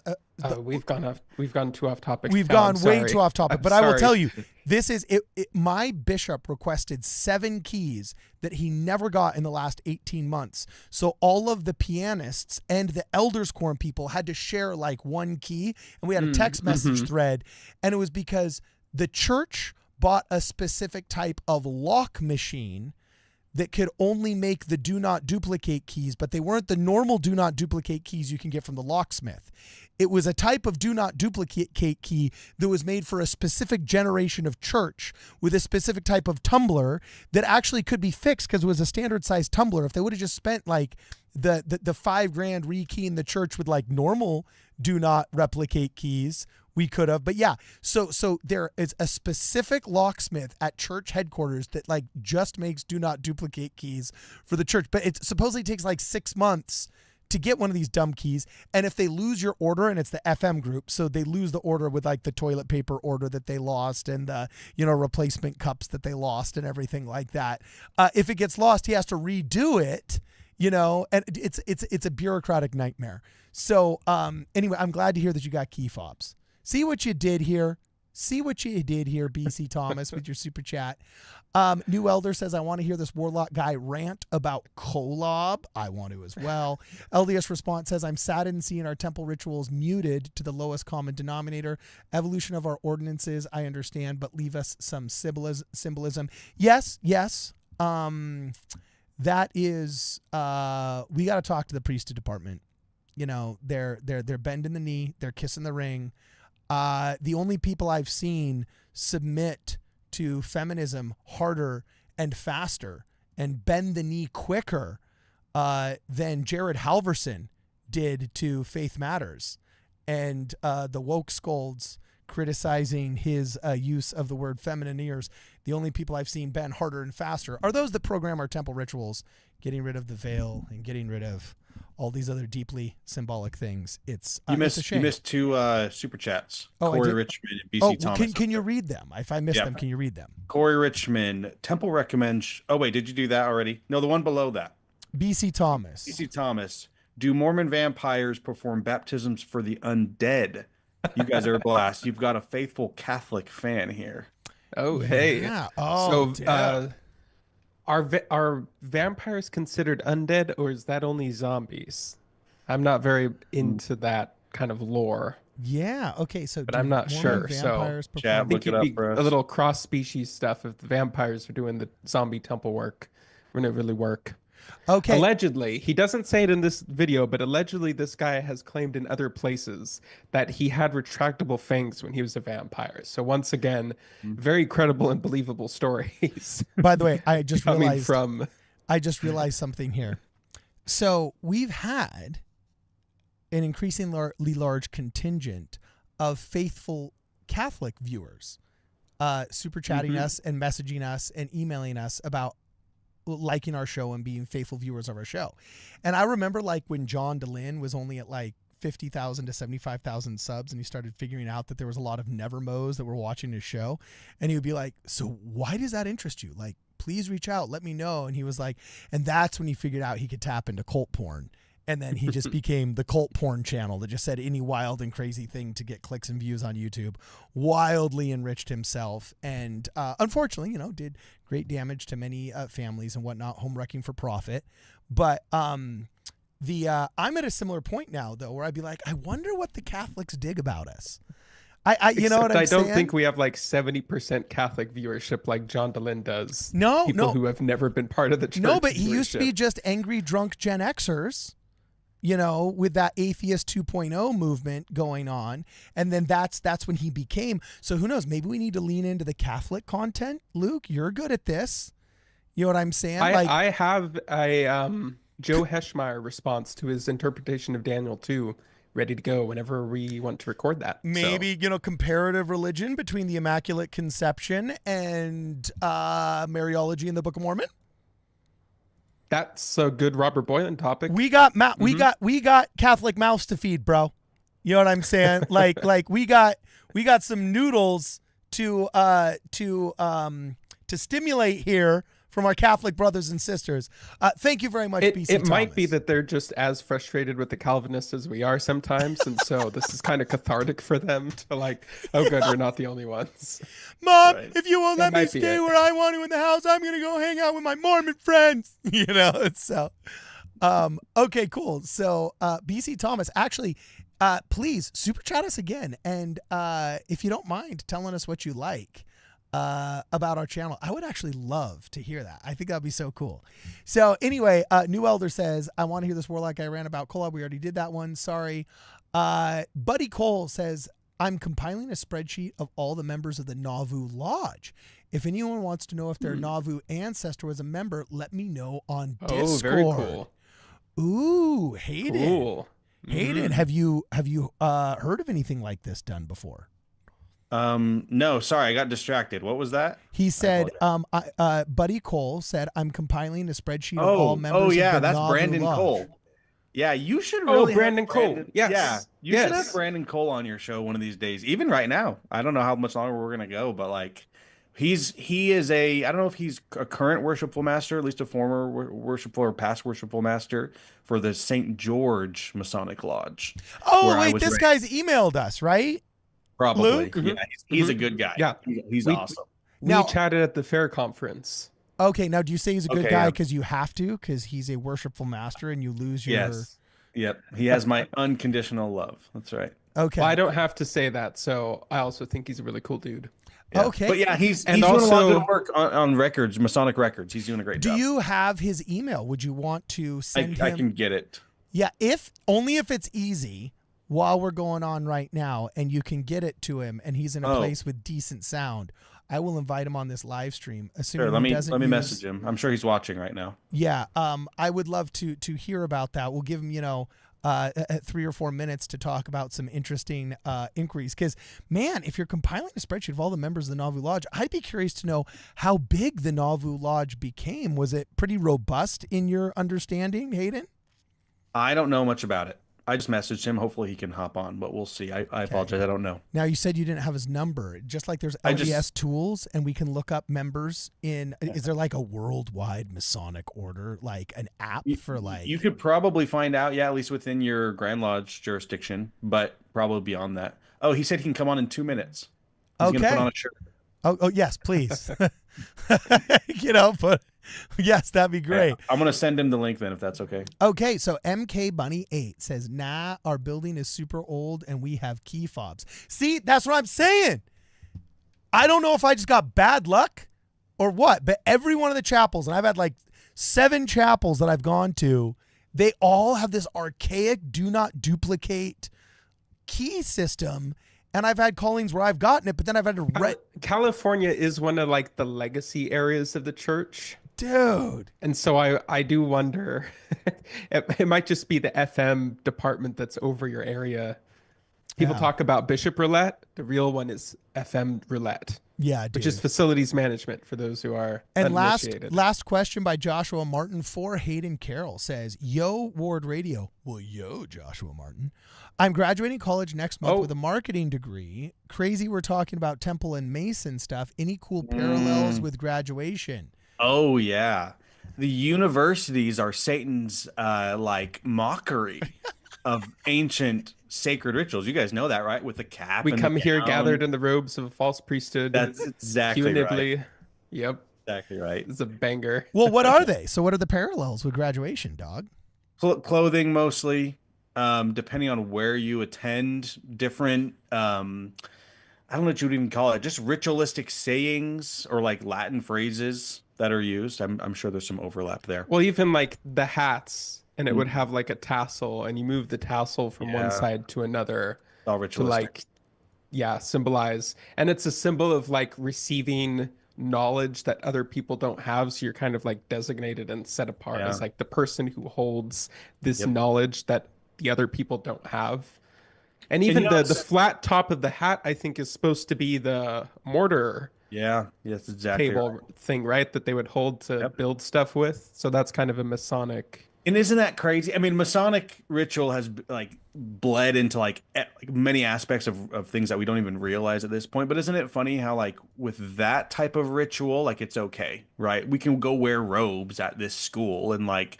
we've gone too off topic. We've gone way too off topic, but I will tell you, this is it. My bishop requested 7 keys that he never got in the last 18 months. So all of the pianists and the elders quorum people had to share like 1 key, and we had a text message thread, and it was because the church bought a specific type of lock machine that could only make the do not duplicate keys, but they weren't the normal do not duplicate keys you can get from the locksmith. It was a type of do not duplicate key that was made for a specific generation of church with a specific type of tumbler that actually could be fixed because it was a standard size tumbler. If they would have just spent like the $5,000 rekeying the church with like normal do not replicate keys, we could have. But yeah, so there is a specific locksmith at church headquarters that like just makes do not duplicate keys for the church. But it supposedly takes like 6 months to get one of these dumb keys. And if they lose your order, and it's the FM group, so they lose the order with like the toilet paper order that they lost and the, replacement cups that they lost and everything like that. If it gets lost, he has to redo it, and it's a bureaucratic nightmare. So anyway, I'm glad to hear that you got key fobs. See what you did here. BC Thomas, with your super chat. New Elder says, I want to hear this Warlock guy rant about Kolob. I want to as well. LDS Response says, I'm saddened seeing our temple rituals muted to the lowest common denominator. Evolution of our ordinances, I understand, but leave us some symbolism. Yes. That is, we got to talk to the priesthood department. They're bending the knee. They're kissing the ring. The only people I've seen submit to feminism harder and faster and bend the knee quicker than Jared Halverson did to Faith Matters, and the woke scolds criticizing his use of the word feminineers. The only people I've seen bend harder and faster are those that program our temple rituals, getting rid of the veil and getting rid of all these other deeply symbolic things. It's a shame. You missed 2 super chats. Corey Richmond and BC Thomas. Can you read them? If I missed them, can you read them? Corey Richmond, Temple recommends. Oh wait, did you do that already? No, the one below that. BC Thomas. Do Mormon vampires perform baptisms for the undead? You guys are a blast. You've got a faithful Catholic fan here. Oh hey. Yeah. Oh. So are vampires considered undead, or is that only zombies? I'm not very into that kind of lore. Yeah. Okay. So, but I'm not sure. So, I think it'd be a little cross-species stuff if the vampires are doing the zombie temple work. Wouldn't it really work? Okay. Allegedly, he doesn't say it in this video, but allegedly this guy has claimed in other places that he had retractable fangs when he was a vampire. So once again, very credible and believable stories. By the way, I just realized something here. So we've had an increasingly large contingent of faithful Catholic viewers super chatting us and messaging us and emailing us about liking our show and being faithful viewers of our show. And I remember like when John DeLynn was only at like 50,000 to 75,000 subs, and he started figuring out that there was a lot of never-mo's that were watching his show, and he would be like, so why does that interest you? Like, please reach out, let me know. And he was like, and that's when he figured out he could tap into cult porn. And then he just became the cult porn channel that just said any wild and crazy thing to get clicks and views on YouTube. Wildly enriched himself, and unfortunately, did great damage to many families and whatnot, home wrecking for profit. But I'm at a similar point now, though, where I'd be like, I wonder what the Catholics dig about us. I don't think we have like 70% Catholic viewership like John DeLynn does. People who have never been part of the church. No, but he used to be just angry, drunk Gen Xers. With that Atheist 2.0 movement going on. And then that's when he became. So who knows? Maybe we need to lean into the Catholic content. Luke, you're good at this. You know what I'm saying? I have a Joe Heschmeyer response to his interpretation of Daniel 2 ready to go whenever we want to record that. Maybe, comparative religion between the Immaculate Conception and Mariology in the Book of Mormon. That's a good Robert Boylan topic. We got we got Catholic mouths to feed, bro. You know what I'm saying? like we got some noodles to stimulate here from our Catholic brothers and sisters. Thank you very much, BC It might Thomas. be that they're just as frustrated with the Calvinists as we are sometimes, and so this is kind of cathartic for them to like, oh good, we're not the only ones. Mom, Right. if you won't let me might be stay it. where I want to in the house, I'm gonna go hang out with my Mormon friends. You know, so okay, cool. So BC Thomas, actually, please super chat us again, and if you don't mind telling us what you like about our channel, I would actually love to hear that. I think that'd be so cool. So anyway, New Elder says, I want to hear this warlock I ran about Kolob. We already did that one. Sorry. Buddy Cole says, I'm compiling a spreadsheet of all the members of the Nauvoo Lodge. If anyone wants to know if their Nauvoo ancestor was a member, let me know on Discord. Oh, very cool. Ooh, Hayden. Cool. Hayden, have you heard of anything like this done before? No, sorry, I got distracted. What was that? He said, Buddy Cole said, I'm compiling a spreadsheet of all members oh yeah, of the that's Nauvoo Brandon Lodge. Cole. Yeah, you should really Brandon have Cole. Yes. Yeah, you Yes. should have Brandon Cole on your show one of these days. Even right now. I don't know how much longer we're gonna go, but like he is I don't know if he's a current worshipful master, at least a former worshipful or past worshipful master for the St. George Masonic Lodge. Oh, where I wait, was this raised. guy's emailed us, right? Probably. Luke? Yeah, he's a good guy. Yeah. He's We- awesome. Now- We chatted at the fair conference. Okay, now do you say he's a good Okay, guy yeah. because you have to, because he's a worshipful master and you lose your... Yes. Yep. He has my unconditional love. That's right. Okay. Well, I don't have to say that, so I also think he's a really cool dude. Yeah. Okay. But yeah, he's And doing a lot of also- good work on records, Masonic records. He's doing a great Do job. you have his email? Would you want to send him? I can get it. Yeah, only if it's easy while we're going on right now and you can get it to him and he's in a place with decent sound. I will invite him on this live stream. Assuming Sure, let he doesn't me use- message him. I'm sure he's watching right now. Yeah, I would love to hear about that. We'll give him, 3 or 4 minutes to talk about some interesting inquiries. Because, man, if you're compiling a spreadsheet of all the members of the Nauvoo Lodge, I'd be curious to know how big the Nauvoo Lodge became. Was it pretty robust in your understanding, Hayden? I don't know much about it. I just messaged him. Hopefully he can hop on, but we'll see. I apologize. I don't know. Now, you said you didn't have his number. Just like there's I LDS just- tools and we can look up members in, is there like a worldwide Masonic order, like an app for like... You could probably find out, yeah, at least within your Grand Lodge jurisdiction, but probably beyond that. Oh, he said he can come on in 2 minutes. He's going to Okay. put on a shirt. Oh yes, please. But yes, that'd be great. Yeah, I'm going to send him the link then, if that's okay. Okay, so MK Bunny 8 says, nah, our building is super old and we have key fobs. See, that's what I'm saying. I don't know if I just got bad luck or what, but every one of the chapels, and I've had like 7 chapels that I've gone to, they all have this archaic do not duplicate key system. And I've had callings where I've gotten it, but then I've had to California is one of like the legacy areas of the church. Dude. And so I do wonder, it might just be the FM department that's over your area. People Yeah. talk about Bishop Roulette. The real one is FM Roulette, Yeah, dude. which is facilities management for those who are And uninitiated. last question by Joshua Martin for Hayden Carroll says, yo, Ward Radio. Well, yo, Joshua Martin. I'm graduating college next month with a marketing degree. Crazy we're talking about Temple and Mason stuff. Any cool parallels with graduation? Oh, yeah. The universities are Satan's mockery of ancient sacred rituals. You guys know that, right? With the cap. We and come the here gown. gathered in the robes of a false priesthood. That's exactly punitively. right. Yep. Exactly right. It's a banger. Well, what are they? So what are the parallels with graduation, dog? Clothing mostly, depending on where you attend, different I don't know what you would even call it, just ritualistic sayings or like Latin phrases that are used. I'm sure there's some overlap there. Well, even like the hats, and it would have like a tassel, and you move the tassel from one side to another All to ritualistic. symbolize. And it's a symbol of like receiving knowledge that other people don't have. So you're kind of like designated and set apart as like the person who holds this knowledge that the other people don't have. And even the flat top of the hat, I think, is supposed to be the mortar Yeah, yes, exactly. table thing, right? That they would hold to build stuff with. So that's kind of a Masonic And isn't that crazy? I mean, Masonic ritual has like bled into like, like many aspects of things that we don't even realize at this point. But isn't it funny how like with that type of ritual, like it's okay, right? We can go wear robes at this school and like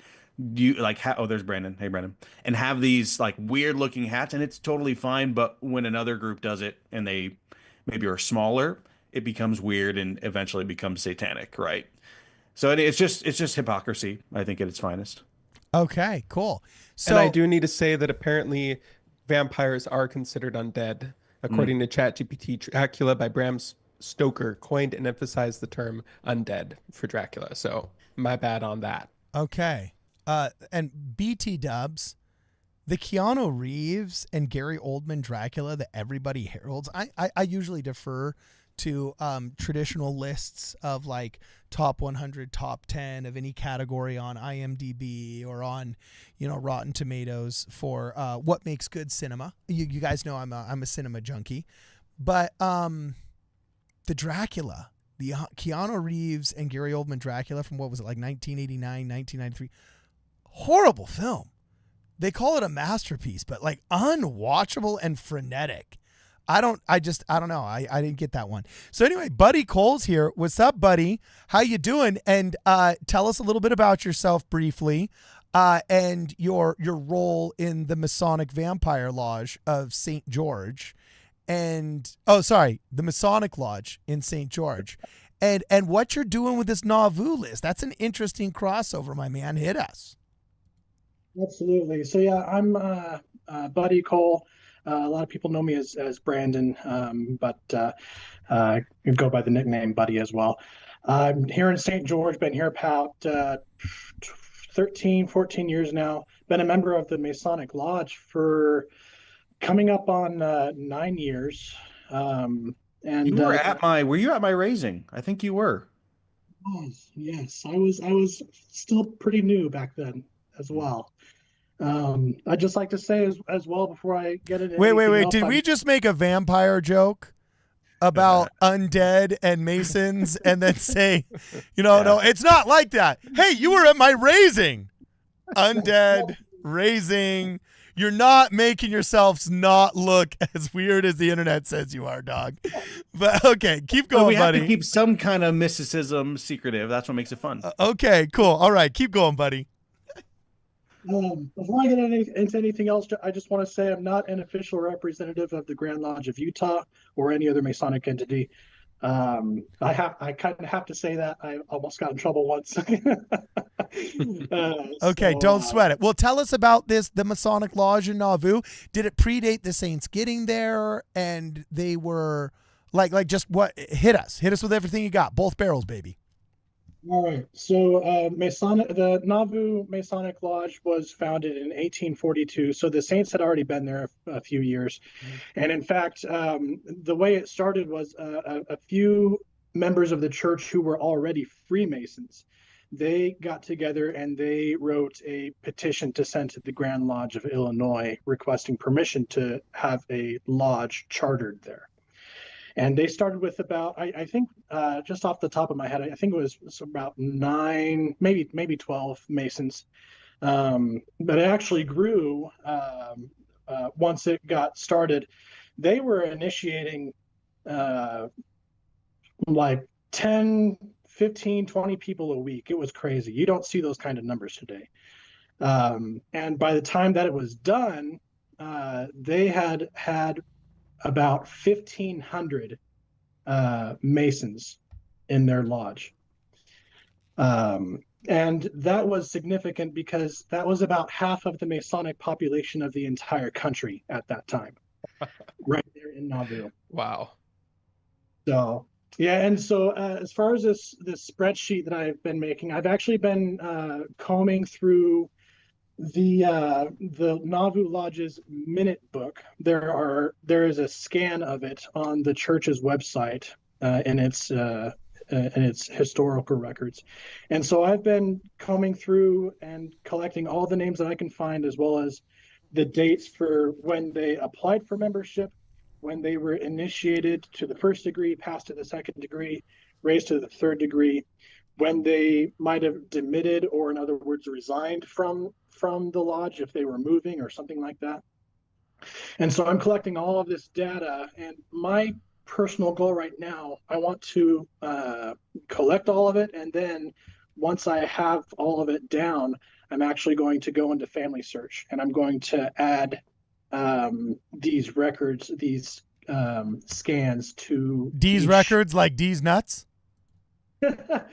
you like oh, there's Brandon. Hey, Brandon, and have these like weird looking hats, and it's totally fine. But when another group does it and they maybe are smaller, it becomes weird and eventually becomes satanic, right? So it's just hypocrisy, I think, at its finest. Okay, cool. And I So do need to say that apparently vampires are considered undead. Mm. According to ChatGPT, Dracula by Bram Stoker coined and emphasized the term undead for Dracula. So my bad on that. okay. And BT dubs, the Keanu Reeves and Gary Oldman Dracula that everybody heralds. I usually defer to traditional lists of like top 100, top 10 of any category on IMDb or on, Rotten Tomatoes for what makes good cinema. You guys know I'm a cinema junkie, but the Dracula, the Keanu Reeves and Gary Oldman Dracula from what was it, like 1989, 1993, horrible film. They call it a masterpiece, but like unwatchable and frenetic. I don't know. I didn't get that one. So anyway, Buddy Cole's here. What's up, Buddy? How you doing? And tell us a little bit about yourself briefly, and your role in the Masonic Vampire Lodge of St. George, and the Masonic Lodge in St. George, and what you're doing with this Nauvoo list. That's an interesting crossover, my man. Hit us. Absolutely. So yeah, I'm Buddy Cole. A lot of people know me as Brandon, but go by the nickname Buddy as well. I'm here in St. George, been here about 13, 14 years now. Been a member of the Masonic Lodge for coming up on 9 years. And You were you at my raising? I think you were. yes, I was still pretty new back then as well. I'd just like to say as well before I get into Wait. anything else, Did we just make a vampire joke about undead and Masons and then say, no, it's not like that. Hey, you were at my raising. Undead, raising. You're not making yourselves not look as weird as the internet says you are, dog. But okay, keep going, we have buddy. to keep some kind of mysticism secretive. That's what makes it fun. Okay, cool. All right, keep going, buddy. Before I get into anything else, I just want to say I'm not an official representative of the Grand Lodge of Utah or any other Masonic entity. I kind of have to say that. I almost got in trouble once. Okay, don't sweat it. Well, tell us about the Masonic Lodge in Nauvoo. Did it predate the Saints getting there, and they were like just what? Hit us with everything you got. Both barrels, baby. All right. So the Nauvoo Masonic Lodge was founded in 1842. So the Saints had already been there a few years. And in fact, the way it started was a few members of the church who were already Freemasons. They got together and they wrote a petition to send to the Grand Lodge of Illinois requesting permission to have a lodge chartered there. And they started with about, I think, just off the top of my head, I think it was about 9, maybe 12 Masons. But it actually grew once it got started. They were initiating like 10, 15, 20 people a week. It was crazy. You don't see those kind of numbers today. And by the time that it was done, they had about 1,500 Masons in their lodge. And that was significant because that was about half of the Masonic population of the entire country at that time, right there in Nauvoo. Wow. So, yeah, and so as far as this spreadsheet that I've been making, I've actually been combing through the Nauvoo Lodge's minute book. There is a scan of it on the church's website in its historical records, and so I've been combing through and collecting all the names that I can find, as well as the dates for when they applied for membership, when they were initiated to the first degree, passed to the second degree, raised to the third degree, when they might have demitted, or in other words, resigned from the lodge if they were moving or something like that. And so I'm collecting all of this data, and my personal goal right now, I want to collect all of it, and then once I have all of it down, I'm actually going to go into FamilySearch, and I'm going to add these records, these scans to D's each... records, like D's nuts.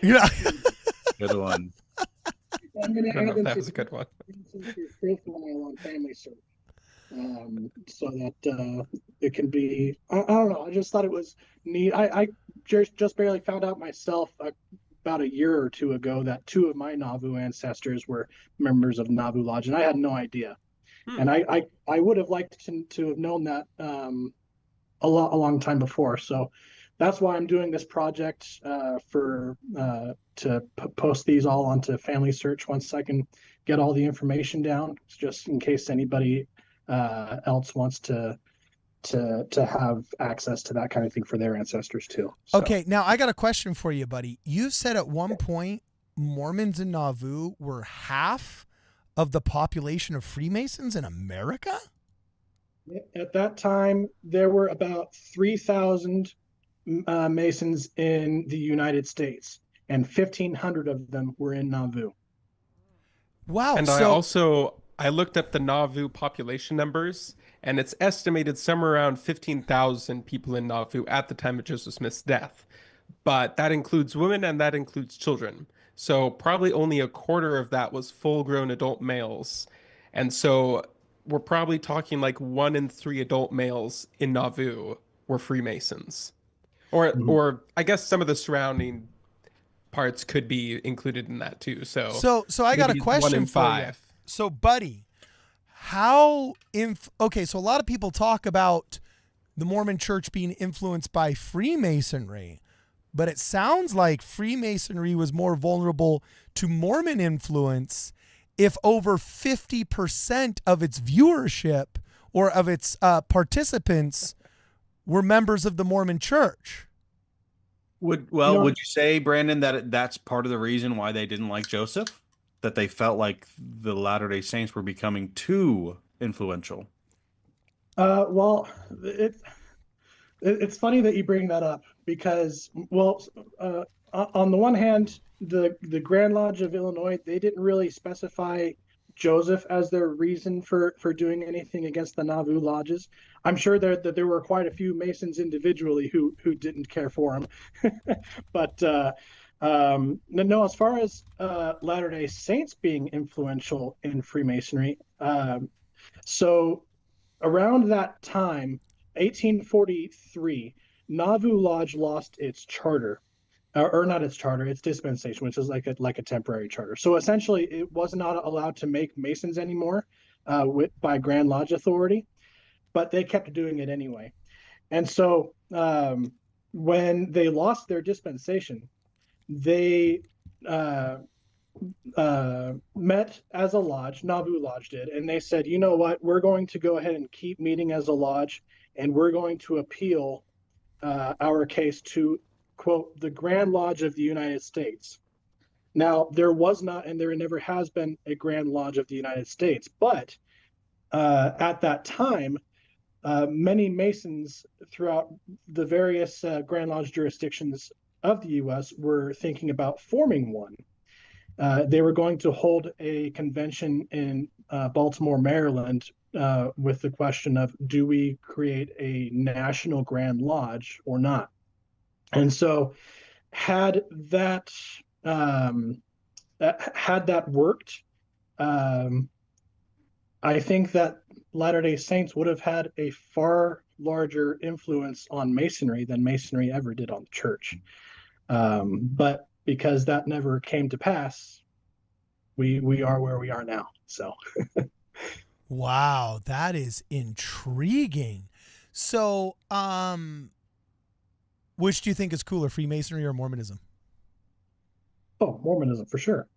Yeah. Good one. I'm going I to don't know add if them that to was a good one. your profile on FamilySearch, so that it can be. I don't know. I just thought it was neat. I just barely found out myself about a year or two ago that two of my Nauvoo ancestors were members of Nauvoo Lodge, and I had no idea. And I would have liked to have known that a long time before. So that's why I'm doing this project to post these all onto FamilySearch once I can get all the information down, just in case anybody else wants to have access to that kind of thing for their ancestors too. So. Okay, now I got a question for you, buddy. You said at one point Mormons in Nauvoo were half of the population of Freemasons in America? At that time, there were about 3,000 Masons in the United States, and 1,500 of them were in Nauvoo. Wow. And I looked up the Nauvoo population numbers, and it's estimated somewhere around 15,000 people in Nauvoo at the time of Joseph Smith's death. But that includes women and that includes children. So probably only a quarter of that was full-grown adult males. And so we're probably talking like 1 in 3 adult males in Nauvoo were Freemasons. Or I guess some of the surrounding parts could be included in that too. So I got a maybe question 1 in for you. 5. So, buddy, so a lot of people talk about the Mormon Church being influenced by Freemasonry, but it sounds like Freemasonry was more vulnerable to Mormon influence if over 50% of its viewership or of its participants were members of the Mormon Church. Would you say, Brandon, that that's part of the reason why they didn't like Joseph? That they felt like the Latter-day Saints were becoming too influential? Well, it's funny that you bring that up because, on the one hand, the Grand Lodge of Illinois, they didn't really specify Joseph as their reason for doing anything against the Nauvoo lodges. I'm sure that there were quite a few Masons individually who didn't care for him, but no. As far as Latter-day Saints being influential in Freemasonry, so around that time, 1843, Nauvoo Lodge lost its charter. Or not its charter, its dispensation, which is like a temporary charter. So essentially, it was not allowed to make Masons anymore by Grand Lodge authority, but they kept doing it anyway. And so when they lost their dispensation, they met as a lodge, Nauvoo Lodge did, and they said, you know what, we're going to go ahead and keep meeting as a lodge, and we're going to appeal our case to, quote, the Grand Lodge of the United States. Now, there was not, and there never has been, a Grand Lodge of the United States, but at that time, many Masons throughout the various Grand Lodge jurisdictions of the U.S. were thinking about forming one. They were going to hold a convention in Baltimore, Maryland, with the question of, do we create a national Grand Lodge or not? And so had that worked, I think that Latter-day Saints would have had a far larger influence on Masonry than Masonry ever did on the church. But because that never came to pass, we are where we are now. So Wow, that is intriguing. So, which do you think is cooler, Freemasonry or Mormonism? Oh, Mormonism for sure.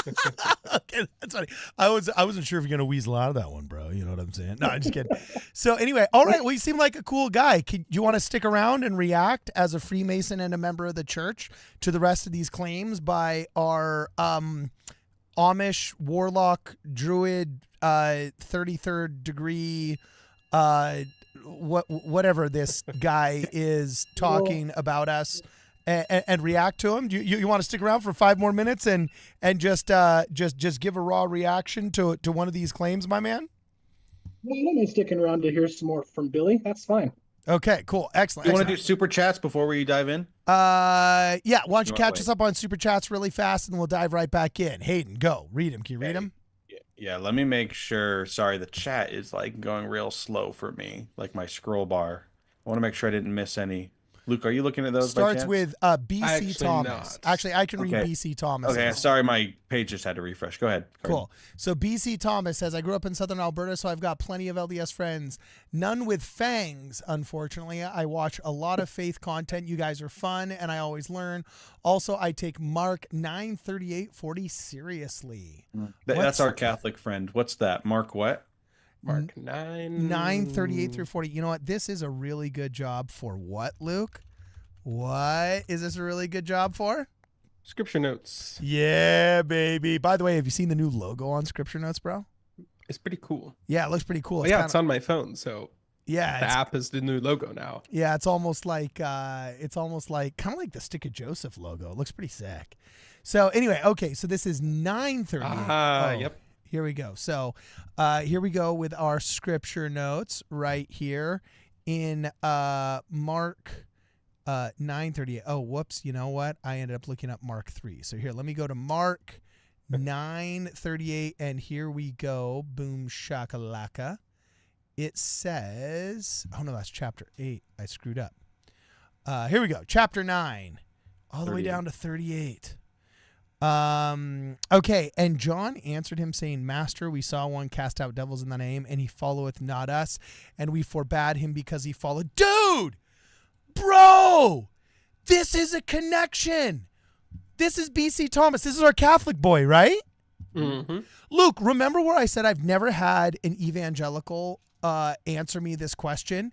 Okay, that's funny. I wasn't sure if you're gonna weasel out of that one, bro. You know what I'm saying? No, I'm just kidding. So anyway, all right. Well, you seem like a cool guy. Do you want to stick around and react as a Freemason and a member of the church to the rest of these claims by our Amish warlock druid 33rd degree whatever this guy is talking about us? And react to him? You want to stick around for 5 more minutes and just give a raw reaction to one of these claims, my man? No, I don't mind sticking around to hear some more from Billy. That's fine. Okay, cool, excellent. You want to do super chats before we dive in? Yeah. Why don't you catch us up on super chats really fast, and we'll dive right back in. Hayden, go read him. Can you read him? Yeah. Let me make sure. Sorry, the chat is like going real slow for me, like my scroll bar. I want to make sure I didn't miss any. Luke, are you looking at those? Starts with BC Thomas. Not. Actually, I can read BC Thomas. Okay, sorry, my page just had to refresh. Go ahead. Cool. So BC Thomas says, I grew up in southern Alberta, so I've got plenty of LDS friends. None with fangs, unfortunately. I watch a lot of faith content. You guys are fun, and I always learn. Also, I take Mark 9:38-40 seriously. That's our Catholic friend. What's that? Mark what? Mark 9:38-40. You know what? This is a really good job for what, Luke? What is this a really good job for? Scripture notes. Yeah, baby. By the way, have you seen the new logo on Scripture Notes, bro? It's pretty cool. Yeah, it looks pretty cool. It's on my phone, so yeah, the app is the new logo now. Yeah, it's almost like kind of like the Stick of Joseph logo. It looks pretty sick. So anyway, okay, so this is 9:38. Yep. Here we go. So here we go with our Scripture Notes right here in Mark 9:38. Oh, whoops. You know what? I ended up looking up Mark 3. So here, let me go to Mark 9:38, and here we go. Boom shakalaka. It says, oh no, that's chapter 8. I screwed up. Here we go. Chapter 9, all the way down to 38. Okay, and John answered him, saying, Master, we saw one cast out devils in thy name, and he followeth not us, and we forbade him because he followed. Dude! Bro! This is a connection. This is BC Thomas. This is our Catholic boy, right? Mm-hmm. Luke, remember where I said I've never had an evangelical answer me this question?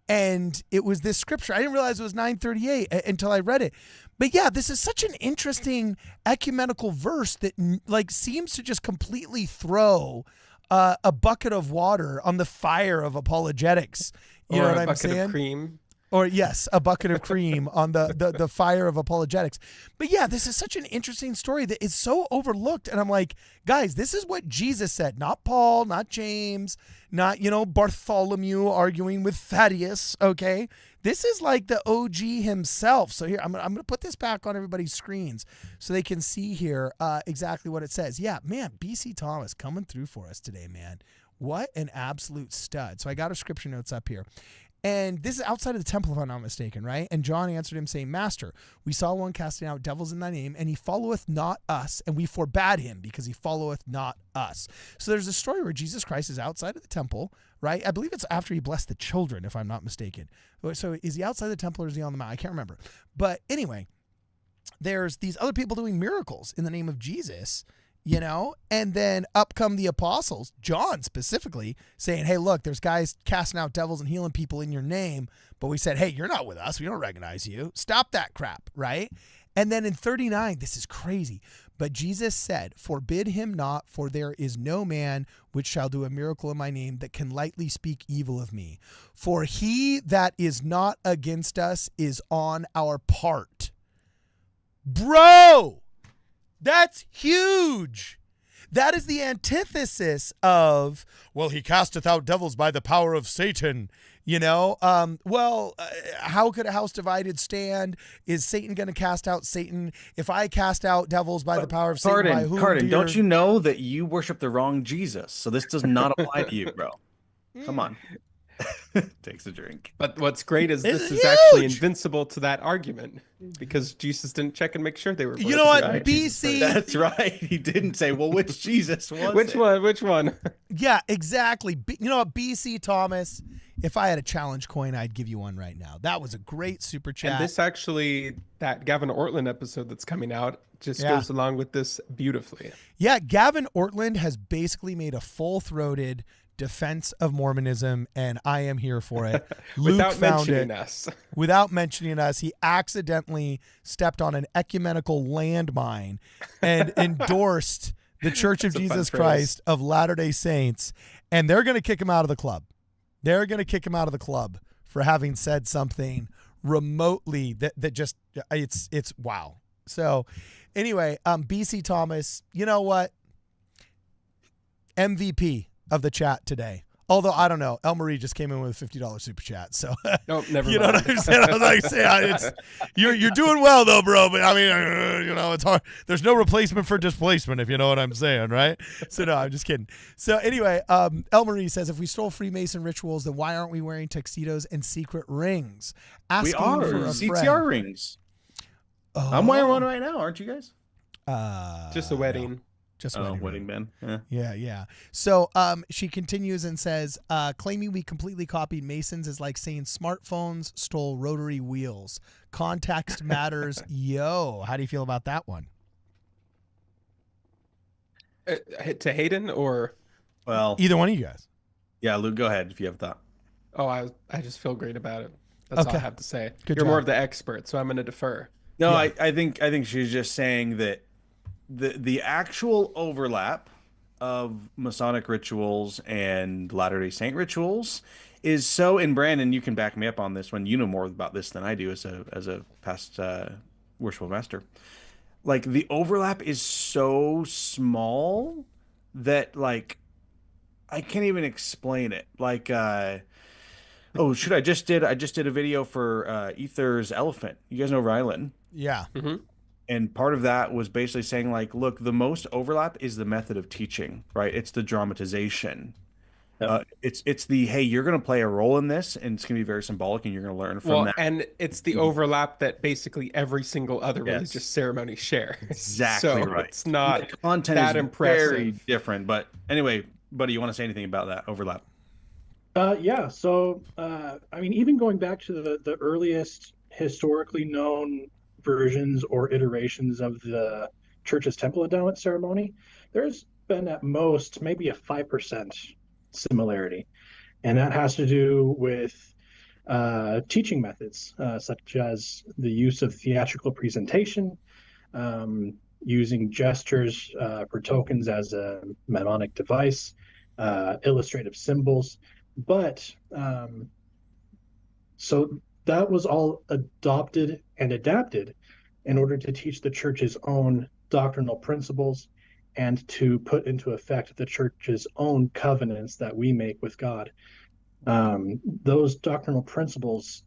And it was this scripture. I didn't realize it was 9:38 until I read it. But yeah, this is such an interesting ecumenical verse that like seems to just completely throw a bucket of water on the fire of apologetics. You know what I'm saying? Or a bucket of cream. Or yes, a bucket of cream on the fire of apologetics. But yeah, this is such an interesting story that is so overlooked. And I'm like, guys, this is what Jesus said, not Paul, not James, not, Bartholomew arguing with Thaddeus. Okay. This is like the OG himself. So here, I'm going to put this back on everybody's screens so they can see here exactly what it says. Yeah, man, BC Thomas coming through for us today, man. What an absolute stud. So I got our Scripture Notes up here. And this is outside of the temple, if I'm not mistaken, right? And John answered him, saying, Master, we saw one casting out devils in thy name, and he followeth not us, and we forbade him because he followeth not us. So there's a story where Jesus Christ is outside of the temple, right? I believe it's after he blessed the children, if I'm not mistaken. So is he outside the temple or is he on the mount? I can't remember. But anyway, there's these other people doing miracles in the name of Jesus, and then up come the apostles, John specifically, saying, hey, look, there's guys casting out devils and healing people in your name. But we said, hey, you're not with us. We don't recognize you. Stop that crap, right? And then in 39, this is crazy. But Jesus said, forbid him not, for there is no man which shall do a miracle in my name that can lightly speak evil of me. For he that is not against us is on our part. Bro! That's huge. That is the antithesis of, well, he casteth out devils by the power of Satan. How could a house divided stand? Is Satan going to cast out Satan? If I cast out devils by the power of Satan, by whom? Cardin, don't you know that you worship the wrong Jesus? So this does not apply to you, bro. Come on. Takes a drink. But what's great is this is huge. actually invincible to that argument because Jesus didn't check and make sure they were. You know what, right. BC? That's right. He didn't say, well, which Jesus was Which one? Yeah, exactly. You know what, BC Thomas, if I had a challenge coin, I'd give you one right now. That was a great super chat. And this actually, that Gavin Ortland episode that's coming out just goes along with this beautifully. Yeah, Gavin Ortland has basically made a full-throated defense of Mormonism, and I am here for it. Without mentioning us. Without mentioning us, he accidentally stepped on an ecumenical landmine and endorsed the Church of Jesus Christ of Latter-day Saints, and they're going to kick him out of the club. They're going to kick him out of the club for having said something remotely that just, it's wow. So anyway, BC Thomas, you know what? MVP of the chat today. Although, I don't know. El Marie just came in with a $50 super chat. So, nope, never you mind. know what I'm saying? I was like, you're doing well, though, bro. But I mean, you know, it's hard. There's no replacement for displacement, if you know what I'm saying, right? So, no, I'm just kidding. So, anyway, El Marie says, if we stole Freemason rituals, then why aren't we wearing tuxedos and secret rings? We are. For a CTR friend. rings. Oh. I'm wearing one right now, aren't you guys? Just a wedding. No. Just wedding band. Yeah. So she continues and says, claiming we completely copied Masons is like saying smartphones stole rotary wheels. Context matters. Yo, how do you feel about that one? To Hayden or? Well, Either one of you guys. Yeah, Luke, go ahead if you have a thought. Oh, I just feel great about it. That's all I have to say. Good You're job. more of the expert, so I'm going to defer. No, yeah. I think she's just saying that the actual overlap of Masonic rituals and Latter-day Saint rituals is so, and Brandon, you can back me up on this one. You know more about this than I do as a past worshipful master. Like, the overlap is so small that, like, I can't even explain it. Like, I just did a video for Ether's Elephant. You guys know Rylan? Yeah. Mm-hmm. And part of that was basically saying, like, look, the most overlap is the method of teaching, right? It's the dramatization. Yep. It's the, hey, you're going to play a role in this, and it's going to be very symbolic, and you're going to learn from that. And it's the overlap that basically every single other religious ceremony shares. Exactly right. It's not the content that is impressive. Very different. But anyway, buddy, you want to say anything about that overlap? Yeah. So, I mean, even going back to the earliest historically known versions or iterations of the church's temple endowment ceremony, there's been at most maybe a 5% similarity. And that has to do with teaching methods, such as the use of theatrical presentation, using gestures for tokens as a mnemonic device, illustrative symbols. But so that was all adopted and adapted in order to teach the church's own doctrinal principles and to put into effect the church's own covenants that we make with God. Those doctrinal principles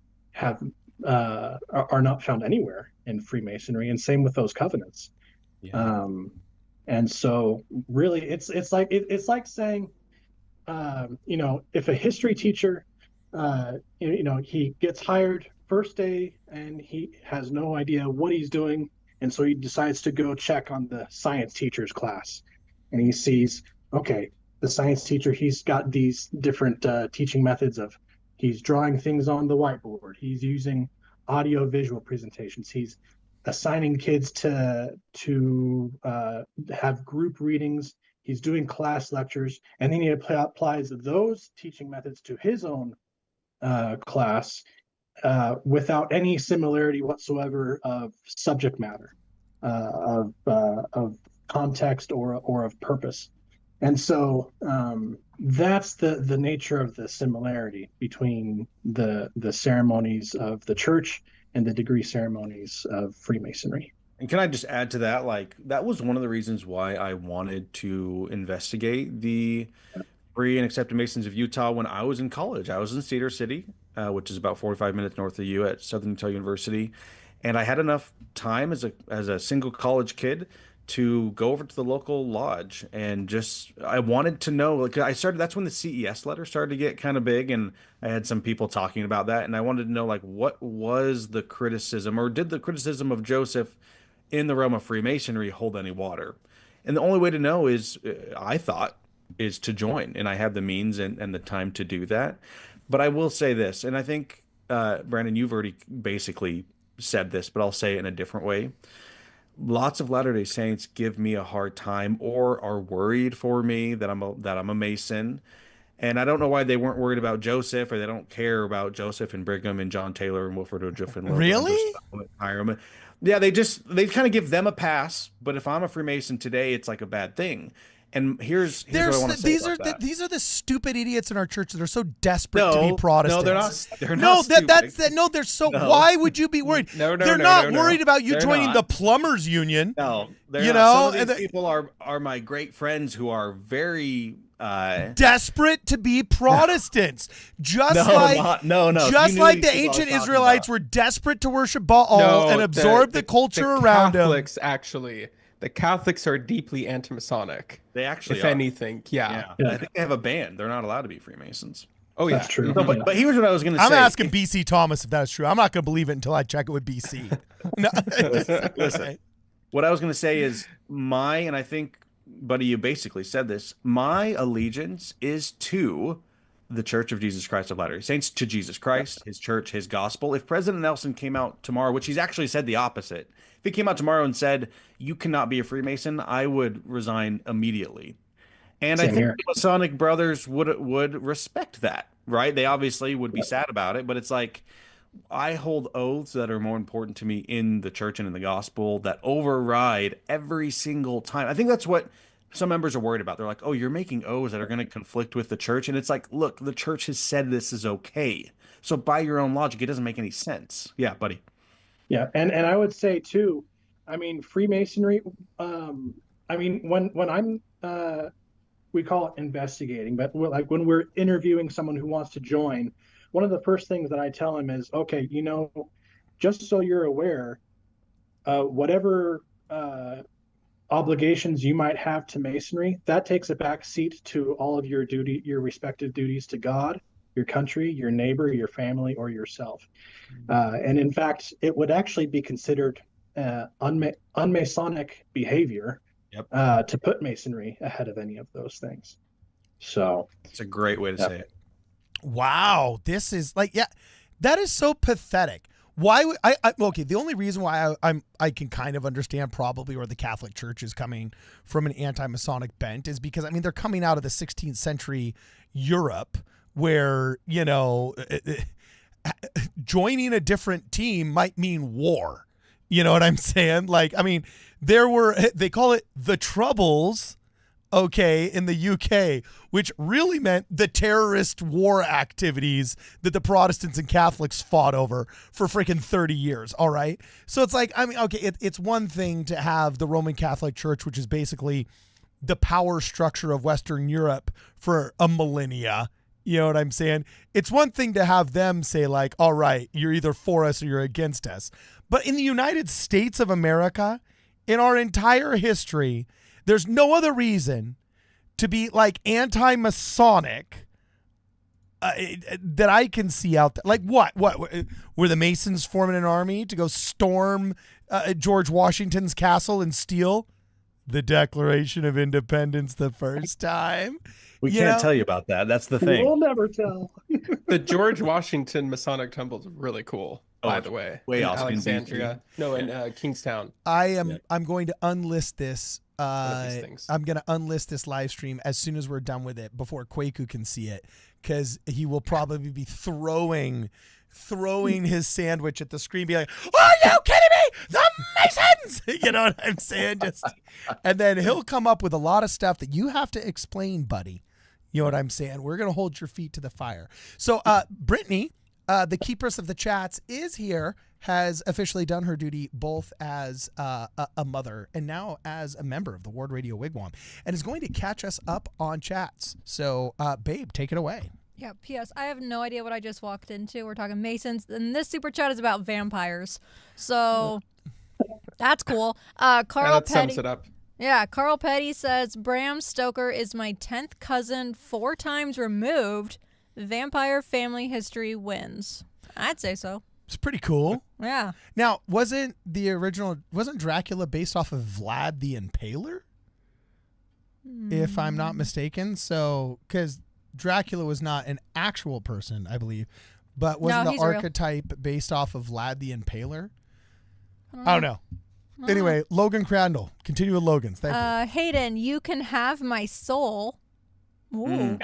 are not found anywhere in Freemasonry, and same with those covenants. Yeah. And so, really, it's like saying, if a history teacher, he gets hired first day and he has no idea what he's doing, and so he decides to go check on the science teacher's class, and he sees, okay, the science teacher, he's got these different teaching methods of, he's drawing things on the whiteboard, he's using audio visual presentations, he's assigning kids to have group readings, he's doing class lectures, and then he applies those teaching methods to his own class without any similarity whatsoever of subject matter, of context or of purpose. And so that's the nature of the similarity between the ceremonies of the church and the degree ceremonies of Freemasonry. And can I just add to that? Like, that was one of the reasons why I wanted to investigate the Free and Accepted Masons of Utah when I was in college. I was in Cedar City, which is about 45 minutes north of you at Southern Utah University. And I had enough time as a single college kid to go over to the local lodge, and just, I wanted to know, like, that's when the CES letter started to get kind of big, and I had some people talking about that, and I wanted to know, like, what was the criticism, or did the criticism of Joseph in the realm of Freemasonry hold any water? And the only way to know is, I thought, is to join, and I have the means and the time to do that. But I will say this, and I think, Brandon, you've already basically said this, but I'll say it in a different way. Lots of Latter-day Saints give me a hard time or are worried for me that I'm a Mason. And I don't know why they weren't worried about Joseph, or they don't care about Joseph and Brigham and John Taylor and Wilford Woodruff and Really? Hiram. Yeah, they kind of give them a pass. But if I'm a Freemason today, it's like a bad thing. And here's what I want to say about that. These are the stupid idiots in our church that are so desperate to be Protestants. No, they're not. They're No, not stupid. they're so. No. Why would you be worried? No, they're not no. worried about you They're joining not. the plumbers union. No, they're You not. know, Some of these and people are my great friends who are very desperate to be Protestants, just No. like You knew the who I was ancient talking Israelites about. were desperate to worship Baal and absorb the culture around them. Catholics, actually, the Catholics are deeply anti-Masonic. They actually if are. anything, yeah. I think they have a ban. They're not allowed to be Freemasons. Oh yeah, That's true. No, but here's what I was going to say. I'm asking BC Thomas if that's true. I'm not going to believe it until I check it with BC. No. Listen. What I was going to say is and I think, buddy, you basically said this. My allegiance is to the Church of Jesus Christ of Latter-day Saints, to Jesus Christ, his church, his gospel. If President Nelson came out tomorrow, which he's actually said the opposite, if he came out tomorrow and said, you cannot be a Freemason, I would resign immediately. And I think the Masonic brothers would respect that, right? They obviously would be sad about it, but it's like, I hold oaths that are more important to me in the church and in the gospel that override every single time. I think that's what some members are worried about. They're like, oh, you're making oaths that are going to conflict with the church. And it's like, look, the church has said this is okay. So by your own logic, it doesn't make any sense. Yeah, buddy. Yeah, and I would say too, I mean, Freemasonry, I mean, when I'm we call it investigating, but when we're interviewing someone who wants to join, one of the first things that I tell them is, okay, just so you're aware, whatever obligations you might have to Masonry, that takes a back seat to all of your respective duties to God, your country, your neighbor, your family, or yourself. And in fact, it would actually be considered unmasonic behavior to put Masonry ahead of any of those things. So it's a great way to say it. Wow, this is that is so pathetic. Why would okay, the only reason why I can kind of understand probably where the Catholic Church is coming from an anti-Masonic bent is because, I mean, they're coming out of the 16th century Europe where, joining a different team might mean war. You know what I'm saying? Like, I mean, they call it the Troubles, okay, in the UK, which really meant the terrorist war activities that the Protestants and Catholics fought over for freaking 30 years, all right? So it's like, I mean, okay, it's one thing to have the Roman Catholic Church, which is basically the power structure of Western Europe for a millennia. You know what I'm saying? It's one thing to have them say, like, all right, you're either for us or you're against us. But in the United States of America, in our entire history, there's no other reason to be like anti-Masonic that I can see out there. Like what? Were the Masons forming an army to go storm George Washington's castle and steal the Declaration of Independence the first time? We can't tell you about that. That's the thing. We'll never tell. The George Washington Masonic Temple is really cool, by the way. Way in awesome. Alexandria. No, in Kingstown. I'm going to unlist this. Things. I'm going to unlist this live stream as soon as we're done with it before Kwaku can see it, because he will probably be throwing his sandwich at the screen, be like, "Are you kidding me? The Masons!" You know what I'm saying? And then he'll come up with a lot of stuff that you have to explain, buddy. You know what I'm saying? We're going to hold your feet to the fire. So, Brittany, the keepress of the chats, is here, has officially done her duty both as a mother and now as a member of the Ward Radio Wigwam, and is going to catch us up on chats. So, babe, take it away. Yeah, P.S. I have no idea what I just walked into. We're talking Masons, and this super chat is about vampires. So, that's cool. Carl that Petty. sums it up. Yeah, Carl Petty says, Bram Stoker is my 10th cousin 4 times removed. Vampire family history wins. I'd say so. It's pretty cool. Yeah. Now, wasn't Dracula based off of Vlad the Impaler? If I'm not mistaken. So, because Dracula was not an actual person, I believe, but wasn't the he's real. archetype based off of Vlad the Impaler? I don't know. Anyway, Logan Crandall. Continue with Logan's. Thank you. Hayden, you can have my soul. Ooh.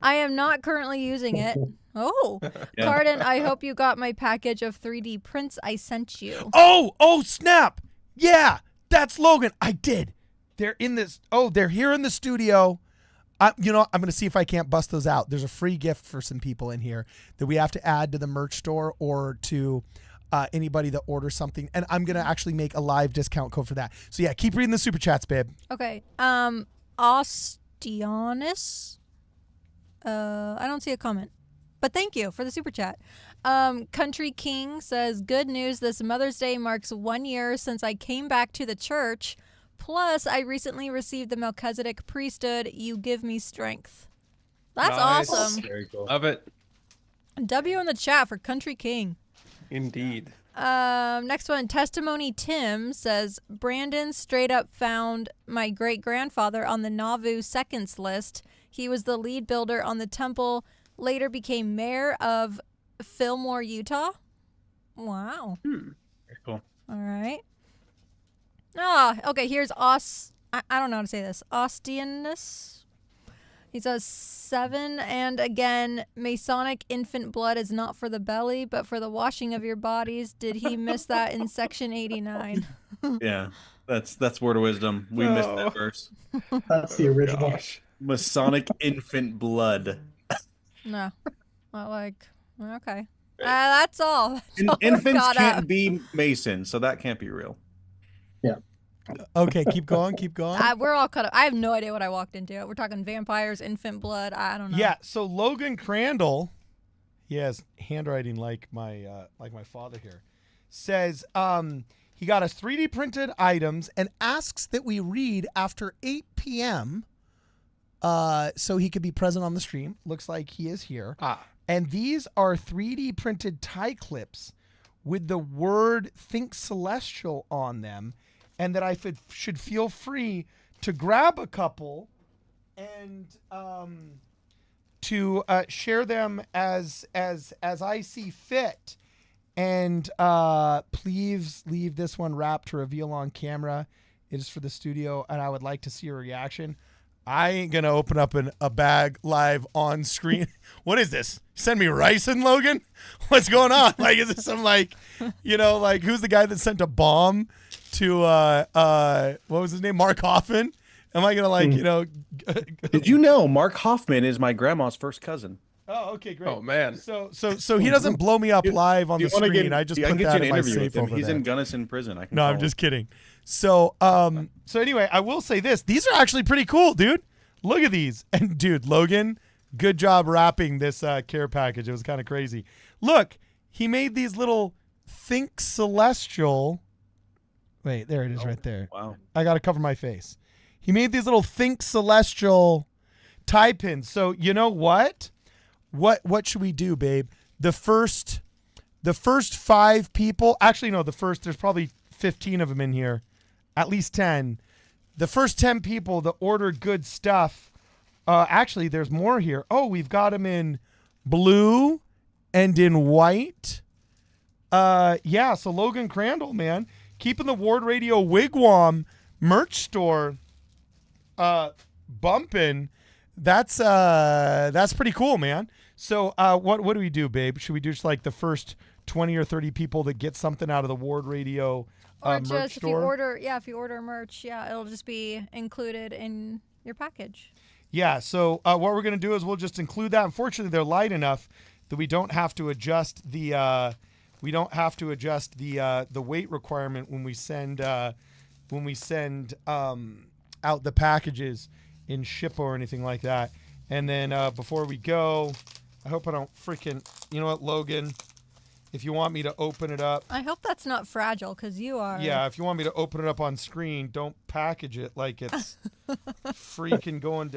I am not currently using it. Oh. Yeah. Carden, I hope you got my package of 3D prints I sent you. Oh, snap. Yeah, that's Logan. I did. They're in this. Oh, they're here in the studio. You know, I'm going to see if I can't bust those out. There's a free gift for some people in here that we have to add to the merch store or to anybody that orders something. And I'm going to actually make a live discount code for that. So yeah, keep reading the super chats, babe. Okay. Ostianis. I don't see a comment, but thank you for the super chat. Country King says, good news. This Mother's Day marks 1 year since I came back to the church. Plus, I recently received the Melchizedek priesthood. You give me strength. That's Nice. awesome. Very cool. Love it. W in the chat for Country King. Indeed. Next one, Testimony Tim says, Brandon straight up found my great-grandfather on the Nauvoo seconds list. He was the lead builder on the temple, later became mayor of Fillmore, Utah. Wow. Very cool. All right. Okay, here's I don't know how to say this. Ostianus. He says 7, and again, Masonic infant blood is not for the belly, but for the washing of your bodies. Did he miss that in section 89? Yeah, that's word of wisdom. We missed that verse. That's the original. Gosh. Masonic infant blood. No. Not like, okay. That's all. That's all Infants got can't up. be Masons, so that can't be real. Okay, keep going. We're all cut up. I have no idea what I walked into. We're talking vampires, infant blood. I don't know. Yeah, so Logan Crandall, he has handwriting like my father here, says he got us 3D printed items and asks that we read after 8 p.m. So he could be present on the stream. Looks like he is here. And these are 3D printed tie clips with the word Think Celestial on them, and that I should feel free to grab a couple and to share them as I see fit. And please leave this one wrapped to reveal on camera. It is for the studio, and I would like to see your reaction. I ain't gonna open up a bag live on screen. What is this? Send me ricin, Logan? What's going on? Like, is this some like who's the guy that sent a bomb to what was his name? Mark Hoffman? Am I gonna Did you know Mark Hoffman is my grandma's first cousin? Oh, okay, great. Oh man. So he doesn't blow me up live on the screen. I just I put can get that you in an my interview with safe him. over He's there. in Gunnison prison. I can No, call I'm him. just kidding. So anyway, I will say this. These are actually pretty cool, dude. Look at these. And dude, Logan, good job wrapping this care package. It was kind of crazy. Look, he made these little Think Celestial. Wait, there it is right there. Wow. I got to cover my face. He made these little Think Celestial tie pins. So you know what? What should we do, babe? The first 5 people, actually no, there's probably 15 of them in here. At least 10. The first 10 people that ordered good stuff. Actually, there's more here. Oh, we've got them in blue and in white. Yeah, so Logan Crandall, man, keeping the Ward Radio Wigwam merch store bumping. That's pretty cool, man. So what do we do, babe? Should we do just like the first 20 or 30 people that get something out of the Ward Radio Or merch just store? if you order merch, it'll just be included in your package. Yeah, so what we're going to do is we'll just include that. Unfortunately, they're light enough that we don't have to adjust the weight requirement when we send out the packages in ship or anything like that. And then before we go, I hope I don't freaking, you know what, Logan, if you want me to open it up. I hope that's not fragile, because you are. Yeah, if you want me to open it up on screen, don't package it like it's freaking going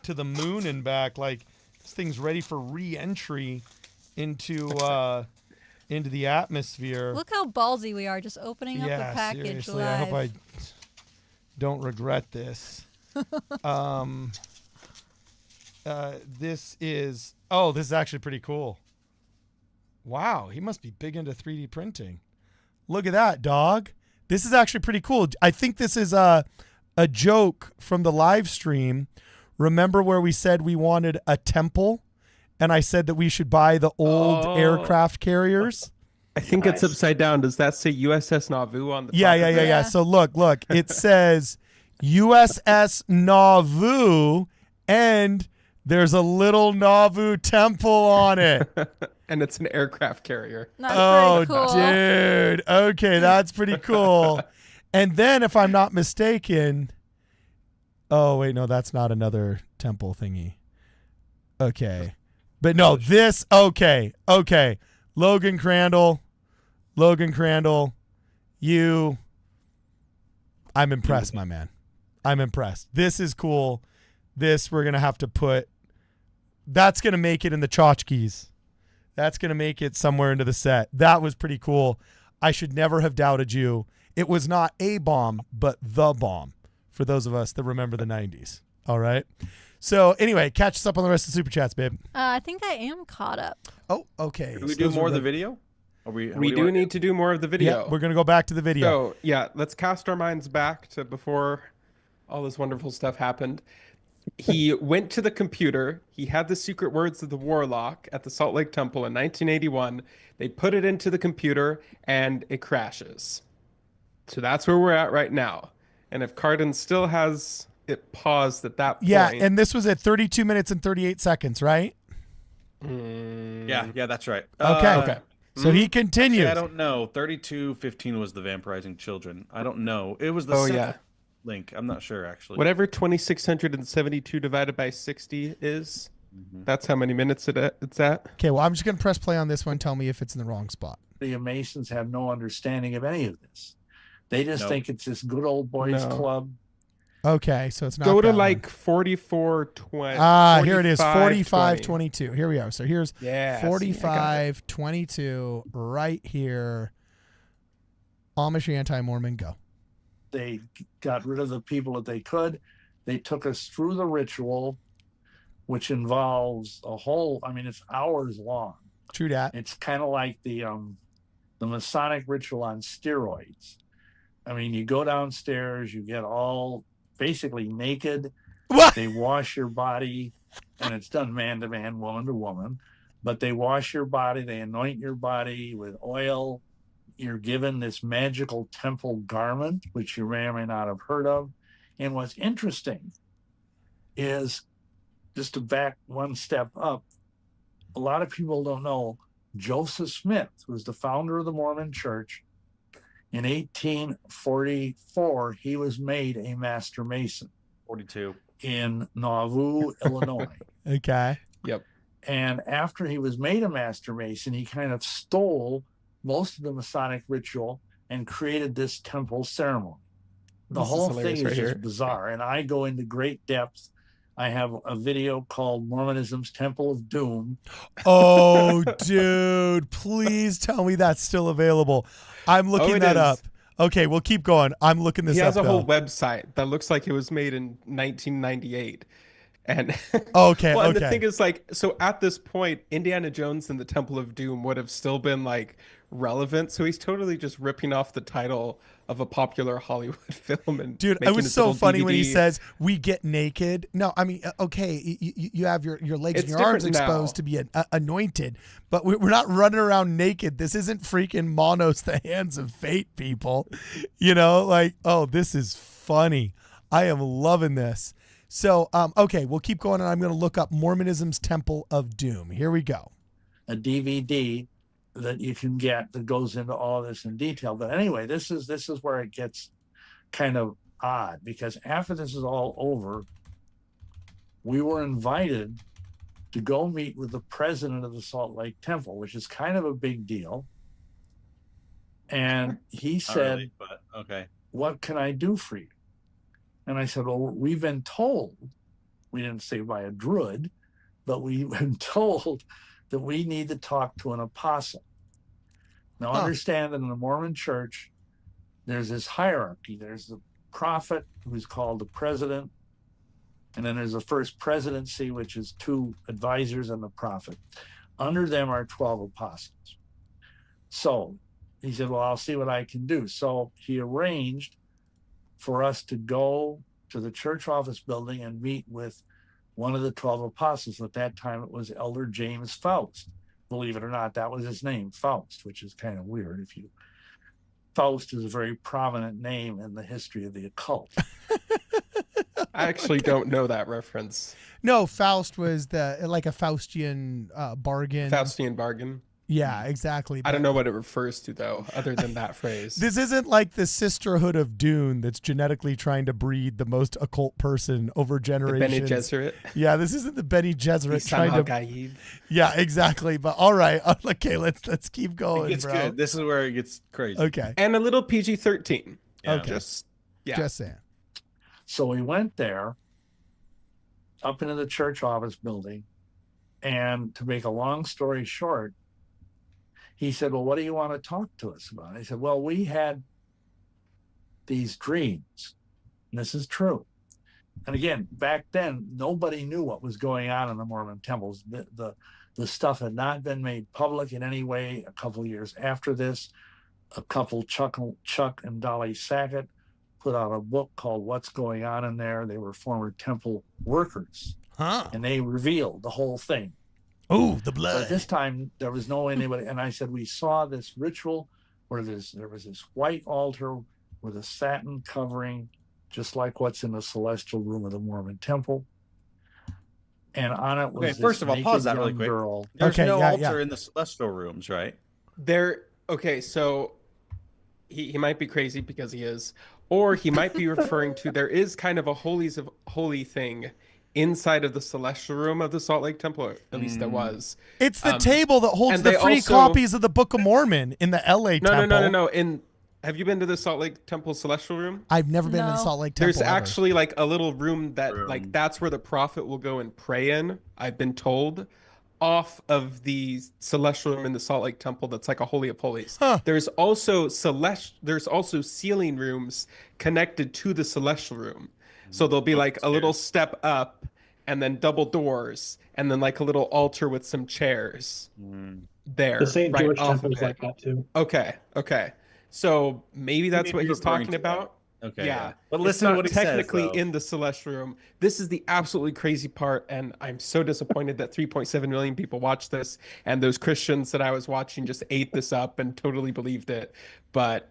to the moon and back. Like, this thing's ready for re-entry into the atmosphere. Look how ballsy we are, just opening up the package seriously, live. I hope I don't regret this. This is this is actually pretty cool. Wow, he must be big into 3D printing. Look at that, dog. This is actually pretty cool. I think this is a joke from the live stream. Remember where we said we wanted a temple, and I said that we should buy the old aircraft carriers? I think it's upside down. Does that say USS Nauvoo on the top? Yeah. So look. It says USS Nauvoo, and there's a little Nauvoo temple on it. And it's an aircraft carrier. That's pretty cool. Dude. Okay, that's pretty cool. And then, if I'm not mistaken, oh wait, no, that's not another temple thingy. Okay, but no, this. Okay. Logan Crandall, I'm impressed, my man. I'm impressed. This is cool. This we're gonna have to put. That's gonna make it in the tchotchkes. That's gonna make it somewhere into the set. That was pretty cool. I should never have doubted you. It was not a bomb, but the bomb. For those of us that remember the 90s. All right. So anyway, catch us up on the rest of the super chats, babe. I think I am caught up. Oh, okay. Do we do more of the video? We do need to do more of the video. Yeah, we're gonna go back to the video. So yeah, let's cast our minds back to before all this wonderful stuff happened. He went to the computer. He had the secret words of the Warlock at the Salt Lake Temple in 1981. They put it into the computer and it crashes. So that's where we're at right now. And if Cardin still has it paused at that point. Yeah, and this was at 32 minutes and 38 seconds, right? Yeah, that's right. Okay. So he continues. I don't know. 32:15 was the vampirizing children. I don't know. It was the second link. I'm not sure, actually. Whatever 2672 divided by 60 is, that's how many minutes it's at. Okay, well, I'm just going to press play on this one. Tell me if it's in the wrong spot. The Masons have no understanding of any of this. They just think it's this good old boys club. Okay, so it's not. Go to that like 4420. Here it is, 4522. Here we are. So here's 4522 right here. Amish Anti-Mormon, go. They got rid of the people that they could. They took us through the ritual, which involves it's hours long. True that. It's kind of like the Masonic ritual on steroids. I mean, you go downstairs, you get all basically naked. What? They wash your body, and it's done man to man, woman to woman. But they wash your body, they anoint your body with oil. You're given this magical temple garment, which you may or may not have heard of. And what's interesting is, just to back one step up, a lot of people don't know Joseph Smith was the founder of the Mormon Church. In 1844, he was made a Master Mason. 42. In Nauvoo, Illinois. Okay. Yep. And after he was made a Master Mason, he kind of stole most of the Masonic ritual and created this temple ceremony. The whole thing is just bizarre. And I go into great depth. I have a video called Mormonism's Temple of Doom. Oh, dude, please tell me that's still available. I'm looking that up. Okay, we'll keep going. I'm looking this up. He has a whole website that looks like it was made in 1998. And okay. And the thing is, like, so at this point, Indiana Jones and the Temple of Doom would have still been like relevant. So he's totally just ripping off the title of a popular Hollywood film. And dude, it was so funny DVD. When he says we get naked. No, I mean, okay, you have your legs and your arms exposed to be anointed, but we're not running around naked. This isn't freaking Monos, the Hands of Fate, people. You know, like, oh, this is funny. I am loving this. So, okay, we'll keep going, and I'm going to look up Mormonism's Temple of Doom. Here we go. A DVD that you can get that goes into all this in detail. But anyway, this is where it gets kind of odd, because after this is all over, we were invited to go meet with the president of the Salt Lake Temple, which is kind of a big deal. And he said, really, but okay, what can I do for you? And I said, well, we've been told, we didn't say by a druid, but we've been told that we need to talk to an apostle. Now, understand that in the Mormon Church, there's this hierarchy. There's the prophet, who's called the president. And then there's the first presidency, which is 2 advisors and the prophet. Under them are 12 apostles. So he said, well, I'll see what I can do. So he arranged for us to go to the church office building and meet with one of the 12 apostles. At that time, it was Elder James Faust. Believe it or not, that was his name, Faust, which is kind of weird. Faust is a very prominent name in the history of the occult. I actually don't know that reference. No, Faust was like a Faustian bargain. Faustian bargain. Yeah, exactly. I don't know what it refers to, though, other than that phrase. This isn't like the Sisterhood of Dune that's genetically trying to breed the most occult person over generations. The Bene Gesserit. Yeah, this isn't the Bene Gesserit trying to. Gaid. Yeah, exactly. But all right, okay, let's keep going, It's bro. good. This is where it gets crazy. Okay. And a little PG-13. Yeah. Okay. Just saying. So we went there, up into the church office building, and to make a long story short, he said, well, what do you want to talk to us about? I said, well, we had these dreams, and this is true. And again, back then, nobody knew what was going on in the Mormon temples. The stuff had not been made public in any way. A couple of years after this, a couple, Chuck and Dolly Sackett, put out a book called What's Going On in There. They were former temple workers, and they revealed the whole thing. Oh, the But blood. at this time, there was no anybody. And I said, we saw this ritual where there was this white altar with a satin covering, just like what's in the celestial room of the Mormon temple. And on it was Okay, first of all, pause that really quick. girl. There's Okay, no yeah, altar yeah. in the celestial rooms, right? Okay, so he might be crazy because he is, or he might be referring to there is kind of a holies of holy thing inside of the celestial room of the Salt Lake Temple. At least there was. It's the table that holds and the they free also- copies of the Book of Mormon in the LA temple. No. Have you been to the Salt Lake Temple celestial room? I've never been to the No. Salt Lake Temple. There's ever. actually like a little room that like that's where the prophet will go and pray in. I've been told, off of the celestial room in the Salt Lake Temple. That's like a holy of holies. Huh. There's also ceiling rooms connected to the celestial room. So there'll be like a little step up, and then double doors, and then like a little altar with some chairs there. The St. right George off Temple of is it. like that too. Okay. So maybe that's may what be he's referring talking to that. about. Okay. Yeah. But It's listen to not what he says, technically though. in the celestial room. This is the absolutely crazy part, and I'm so disappointed that 3.7 million people watched this, and those Christians that I was watching just ate this up and totally believed it. But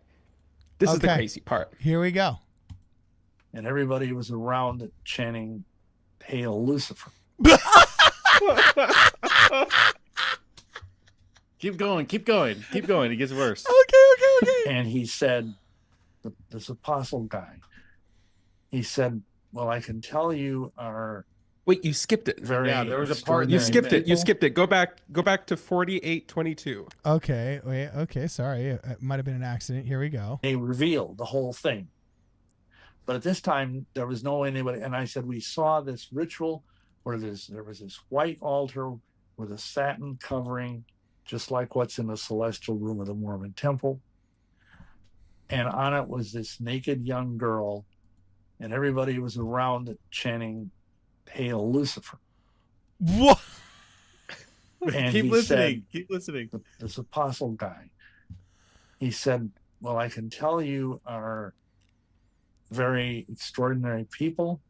this is the Okay. crazy part. Here we go. And everybody was around it chanting, Hail Lucifer. Keep going. It gets worse. Okay. And he said, this apostle guy, he said, well, I can tell you are Wait, you skipped it. very Yeah, there was a part You Yeah, skipped it. You people. skipped it. Go back to 48:22. Okay. Wait. Okay. Sorry. It might have been an accident. Here we go. They revealed the whole thing. But at this time, there was no anybody. And I said, we saw this ritual where there was this white altar with a satin covering, just like what's in the celestial room of the Mormon temple. And on it was this naked young girl, and everybody was around it chanting, Hail Lucifer. What? And Keep he listening. said, Keep listening. this apostle guy, he said, well, I can tell you are very extraordinary people,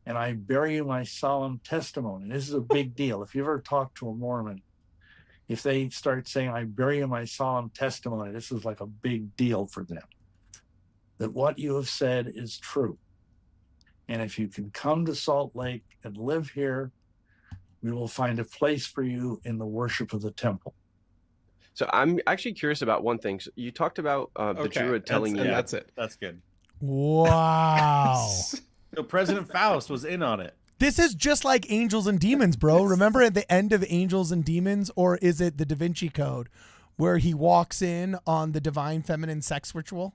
and I bear you my solemn testimony. This is a big deal. If you ever talk to a Mormon, if they start saying, I bear you my solemn testimony, this is like a big deal for them. That what you have said is true. And if you can come to Salt Lake and live here, we will find a place for you in the worship of the temple. So I'm actually curious about one thing. So you talked about the Druid telling you. That's it. That's good. Wow. So President Faust was in on it. This is just like Angels and Demons, bro. Remember at the end of Angels and Demons, or is it the Da Vinci Code, where he walks in on the divine feminine sex ritual?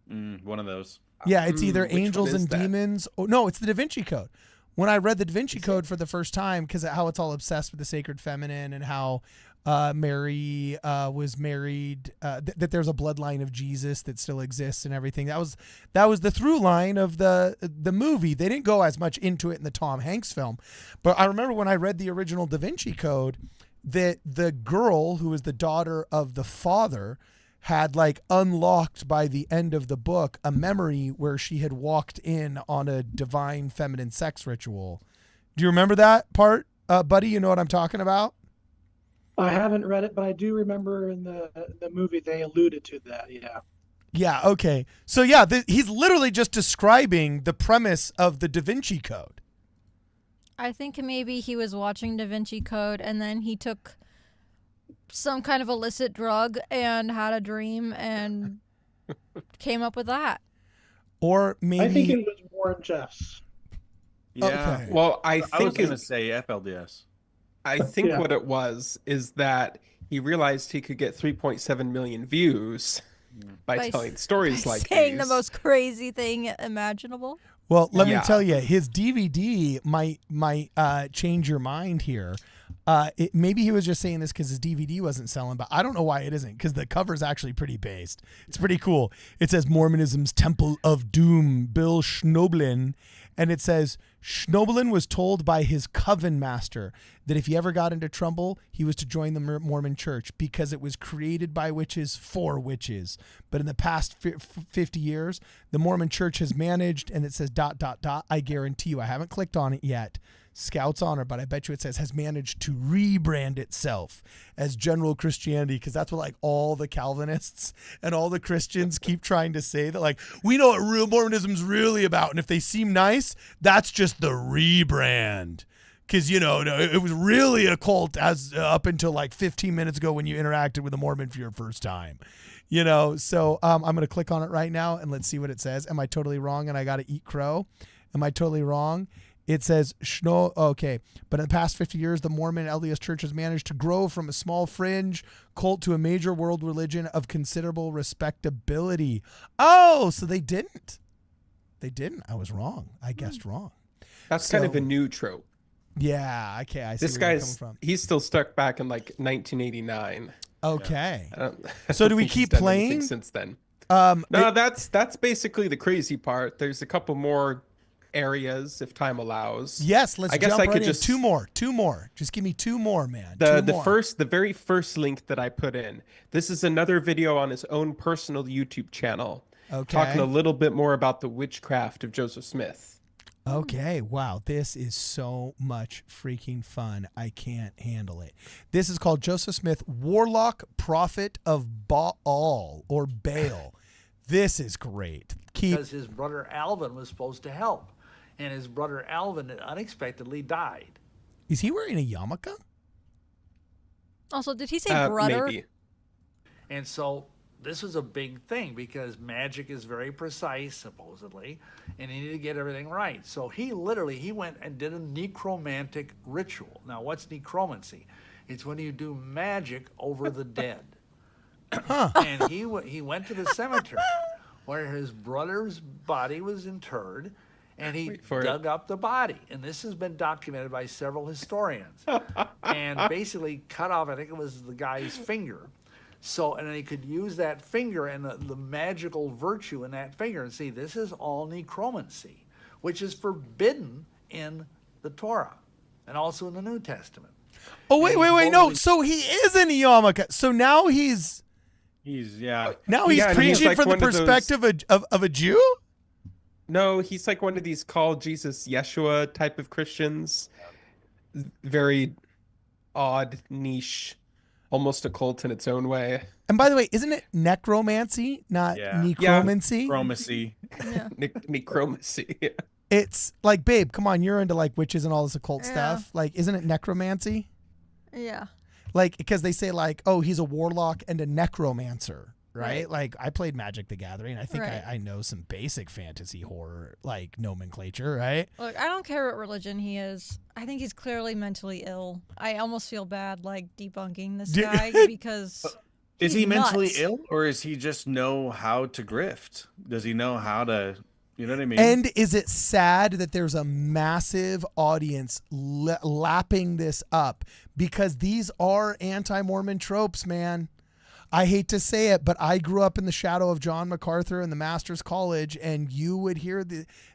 One of those. Yeah, it's either which one Angels is and that? Demons. Or, no, it's the Da Vinci Code. When I read the Da Vinci Code for the first time, because how it's all obsessed with the sacred feminine and how Mary was married, that there's a bloodline of Jesus that still exists and everything. That was the through line of the movie. They didn't go as much into it in the Tom Hanks film, but I remember when I read the original Da Vinci Code that the girl who was the daughter of the father had like unlocked by the end of the book a memory where she had walked in on a divine feminine sex ritual. Do you remember that part, buddy? You know what I'm talking about? I haven't read it, but I do remember in the movie they alluded to that. Yeah. Yeah. Okay. So yeah, he's literally just describing the premise of the Da Vinci Code. I think maybe he was watching Da Vinci Code and then he took some kind of illicit drug and had a dream and came up with that. Or maybe I think it was Warren Jeffs. Yeah. Okay. Well, I was think going to say FLDS. I think Yeah. what it was is that he realized he could get 3.7 million views by telling stories like saying these. the most crazy thing imaginable. Well, let me Yeah. tell you, his DVD might change your mind here. Maybe he was just saying this because his DVD wasn't selling, but I don't know why it isn't, because the cover's actually pretty based. It's pretty cool. It says Mormonism's Temple of Doom, Bill Schnoebelen, and it says Schnoebelen was told by his coven master that if he ever got into trouble, he was to join the Mormon Church because it was created by witches for witches. But in the past 50 years, the Mormon Church has managed, and it says ... I guarantee you, I haven't clicked on it yet, Scout's honor, but I bet you it says has managed to rebrand itself as general Christianity, because that's what like all the Calvinists and all the Christians keep trying to say, that like, we know what real Mormonism's really about, and if they seem nice, that's just the rebrand. Because, you know, it was really a cult as up until like 15 minutes ago when you interacted with a Mormon for your first time. You know, so I'm going to click on it right now and let's see what it says. Am I totally wrong and I got to eat crow? Am I totally wrong? It says, okay, but in the past 50 years, the Mormon LDS Church has managed to grow from a small fringe cult to a major world religion of considerable respectability. Oh, so they didn't. They didn't. I was wrong. I guessed wrong. That's kind of a new trope. Yeah, okay. I see This where you're guy's, coming from. he's still stuck back in like 1989. Okay. I So do don't we think he's keep done anything playing? since then? No, That's basically the crazy part. There's a couple more areas if time allows. yes, let's I guess jump I right could in. just Two more. Just give me two more, man. the Two more. the very first link that I put in. This is another video on his own personal YouTube channel, Okay. talking a little bit more about the witchcraft of Joseph Smith. Okay, wow, this is so much freaking fun. I can't handle it. This is called Joseph Smith, Warlock, Prophet of Baal or Baal. This is great. Because his brother Alvin was supposed to help, and his brother Alvin unexpectedly died. Is he wearing a yarmulke? Also, did he say brother? Maybe. And so this was a big thing because magic is very precise, supposedly, and he needed to get everything right. So he went and did a necromantic ritual. Now, what's necromancy? It's when you do magic over the dead. And he went to the cemetery where his brother's body was interred, and he dug up the body. And this has been documented by several historians. And basically cut off, I think it was the guy's finger. So, and then he could use that finger and the magical virtue in that finger. And see, this is all necromancy, which is forbidden in the Torah and also in the New Testament. Oh, wait, no. So he is in a yarmulke. So now he's Yeah. preaching like from the one of those- perspective of a Jew? No, he's like one of these call Jesus Yeshua type of Christians. Very odd niche, almost a cult in its own way. And by the way, isn't it necromancy, not necromancy? Necromancy. Yeah. Necromancy. It's like, babe, come on, you're into like witches and all this occult Yeah. stuff. Like, isn't it necromancy? Yeah. Like, because they say like, oh, he's a warlock and a necromancer, right? Right. Like, I played Magic the Gathering. I think Right. I know some basic fantasy horror like nomenclature, right? Look, I don't care what religion he is. I think he's clearly mentally ill. I almost feel bad, like, debunking this guy because Is he's he mentally nuts. ill, or is he just know how to grift? Does he know how to, You know what I mean? And is it sad that there's a massive audience lapping this up? Because these are anti-Mormon tropes, man. I hate to say it, but I grew up in the shadow of John MacArthur and the Master's College, and you would hear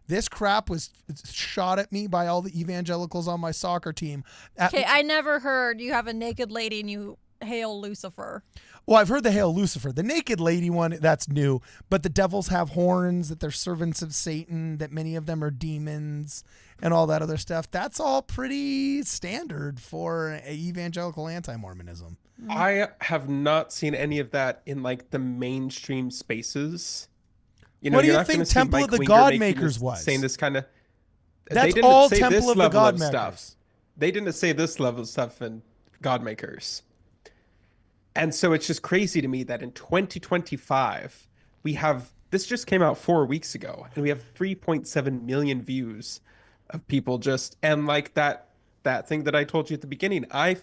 this crap was shot at me by all the evangelicals on my soccer team. Okay, I never heard you have a naked lady and you hail Lucifer. Well, I've heard the Hail Lucifer. The naked lady one, that's new. But the devils have horns, that they're servants of Satan, that many of them are demons, and all that other stuff. That's all pretty standard for evangelical anti-Mormonism. I have not seen any of that in like the mainstream spaces. You know, What do you're you not gonna think see Temple Mike of the Winger God making Makers this- was? saying this kind of. That's they didn't all say Temple this of the level God of Makers. stuff. They didn't say this level of stuff in God Makers. And so it's just crazy to me that in 2025 we have this just came out 4 weeks ago, and we have 3.7 million views of people just and like that thing that I told you at the beginning. I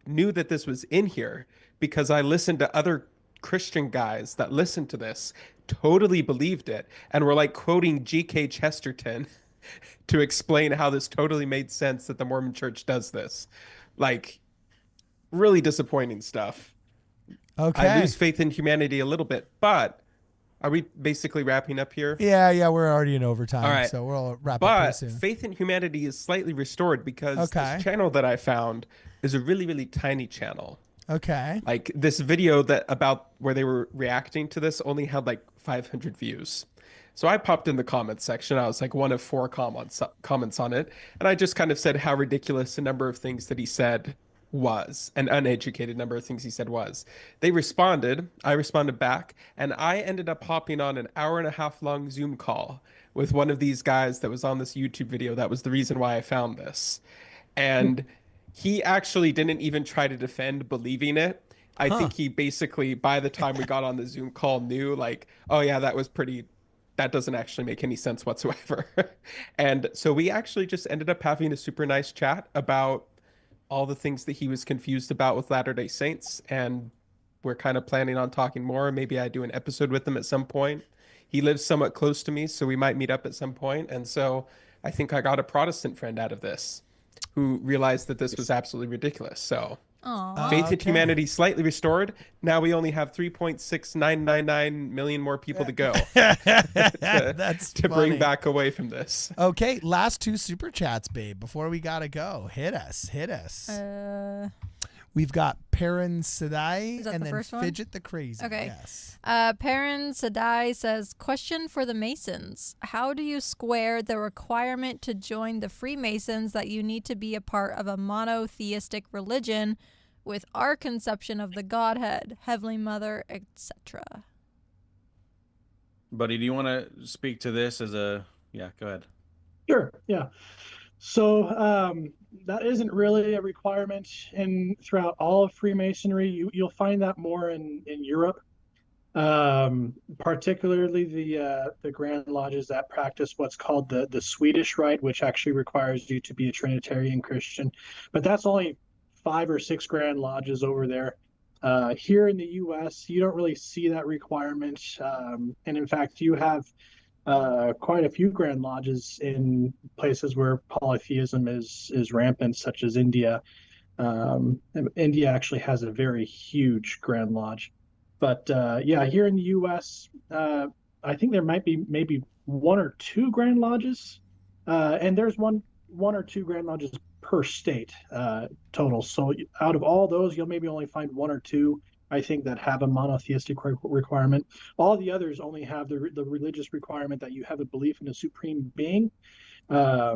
knew that this was in here because I listened to other Christian guys that listened to this, totally believed it, and were like quoting G.K. Chesterton to explain how this totally made sense that the Mormon Church does this. Like, really disappointing stuff. Okay. I lose faith in humanity a little bit, but are we basically wrapping up here? Yeah, we're already in overtime, All right. so we'll wrap up pretty But soon. faith in humanity is slightly restored because Okay. this channel that I found is a really, really tiny channel. Okay. Like this video that about where they were reacting to this only had like 500 views. So I popped in the comments section. I was like one of 4 comments on it. And I just kind of said how ridiculous a number of things that he said was, an uneducated number of things he said was. They responded. I responded back. And I ended up hopping on an 1.5 hour long Zoom call with one of these guys that was on this YouTube video. That was the reason why I found this. And he actually didn't even try to defend believing it. I think he basically, by the time we got on the Zoom call, knew like, oh yeah, that doesn't actually make any sense whatsoever. And so we actually just ended up having a super nice chat about all the things that he was confused about with Latter-day Saints. And we're kind of planning on talking more. Maybe I do an episode with him at some point. He lives somewhat close to me, so we might meet up at some point. And so I think I got a Protestant friend out of this who realized that this was absolutely ridiculous. So Aw. faith in humanity slightly restored. Now we only have 3.6999 million more people to go That's to funny. bring back away from this. Okay, last 2 super chats, babe, before we gotta go. Hit us. We've got Perrin Sedai Is that and the then first one? Fidget the Crazy. Okay. Yes. Perrin Sadai says, question for the Masons. How do you square the requirement to join the Freemasons that you need to be a part of a monotheistic religion with our conception of the Godhead, Heavenly Mother, etc.? Buddy, do you want to speak to this as a... Yeah, go ahead. Sure. Yeah. So that isn't really a requirement throughout all of Freemasonry. You'll find that more in Europe, particularly the Grand Lodges that practice what's called the Swedish Rite, which actually requires you to be a Trinitarian Christian. But that's only 5 or 6 Grand Lodges over there. Here in the U.S., you don't really see that requirement, and in fact, you have quite a few Grand Lodges in places where polytheism is rampant, such as India. India actually has a very huge Grand Lodge. But yeah, here in the U.S., I think there might be maybe 1 or 2 Grand Lodges, and there's one or 2 Grand Lodges per state total. So out of all those, you'll maybe only find 1 or 2, I think, that have a monotheistic requirement. All the others only have the religious requirement that you have a belief in a supreme being, at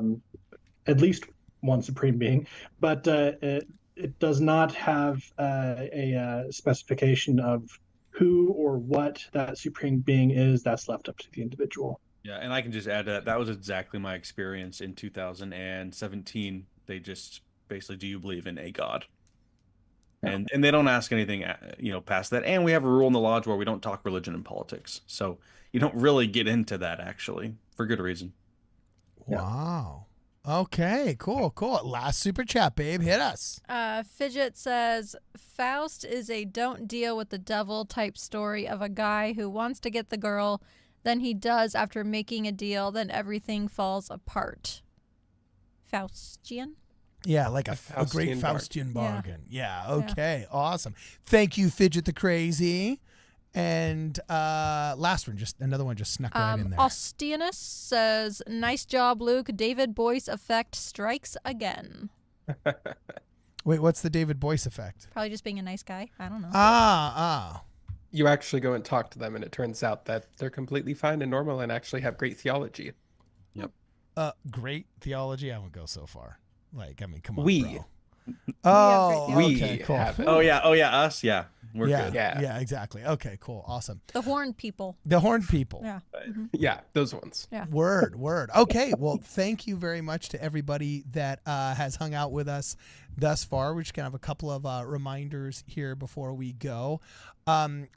least one supreme being, but it does not have a specification of who or what that supreme being is. That's left up to the individual. Yeah, and I can just add to that. That was exactly my experience in 2017. They just basically, do you believe in a God? And they don't ask anything, past that. And we have a rule in the lodge where we don't talk religion and politics. So you don't really get into that, actually, for good reason. Wow. Okay, cool. Last super chat, babe. Hit us. Fidget says, Faust is a don't deal with the devil type story of a guy who wants to get the girl, than he does after making a deal, then everything falls apart. Faustian? Yeah, like a great Faustian Faustian bargain. Yeah, okay, awesome. Thank you, Fidget the Crazy. And last one, just another one just snuck right in there. Austianus says, nice job, Luke. David Boyce effect strikes again. Wait, what's the David Boyce effect? Probably just being a nice guy. I don't know. You actually go and talk to them, and it turns out that they're completely fine and normal and actually have great theology. Yep. Great theology? I won't go so far. Like, I mean, come on, We. bro. Oh, We okay, cool. have it. Oh yeah, us. Yeah, we're good. Yeah, exactly. Okay, cool, awesome. The horned people. The horned people. Yeah. Mm-hmm. Yeah, those ones. Yeah. Word. Okay, well, thank you very much to everybody that has hung out with us thus far. We're just going to have a couple of reminders here before we go.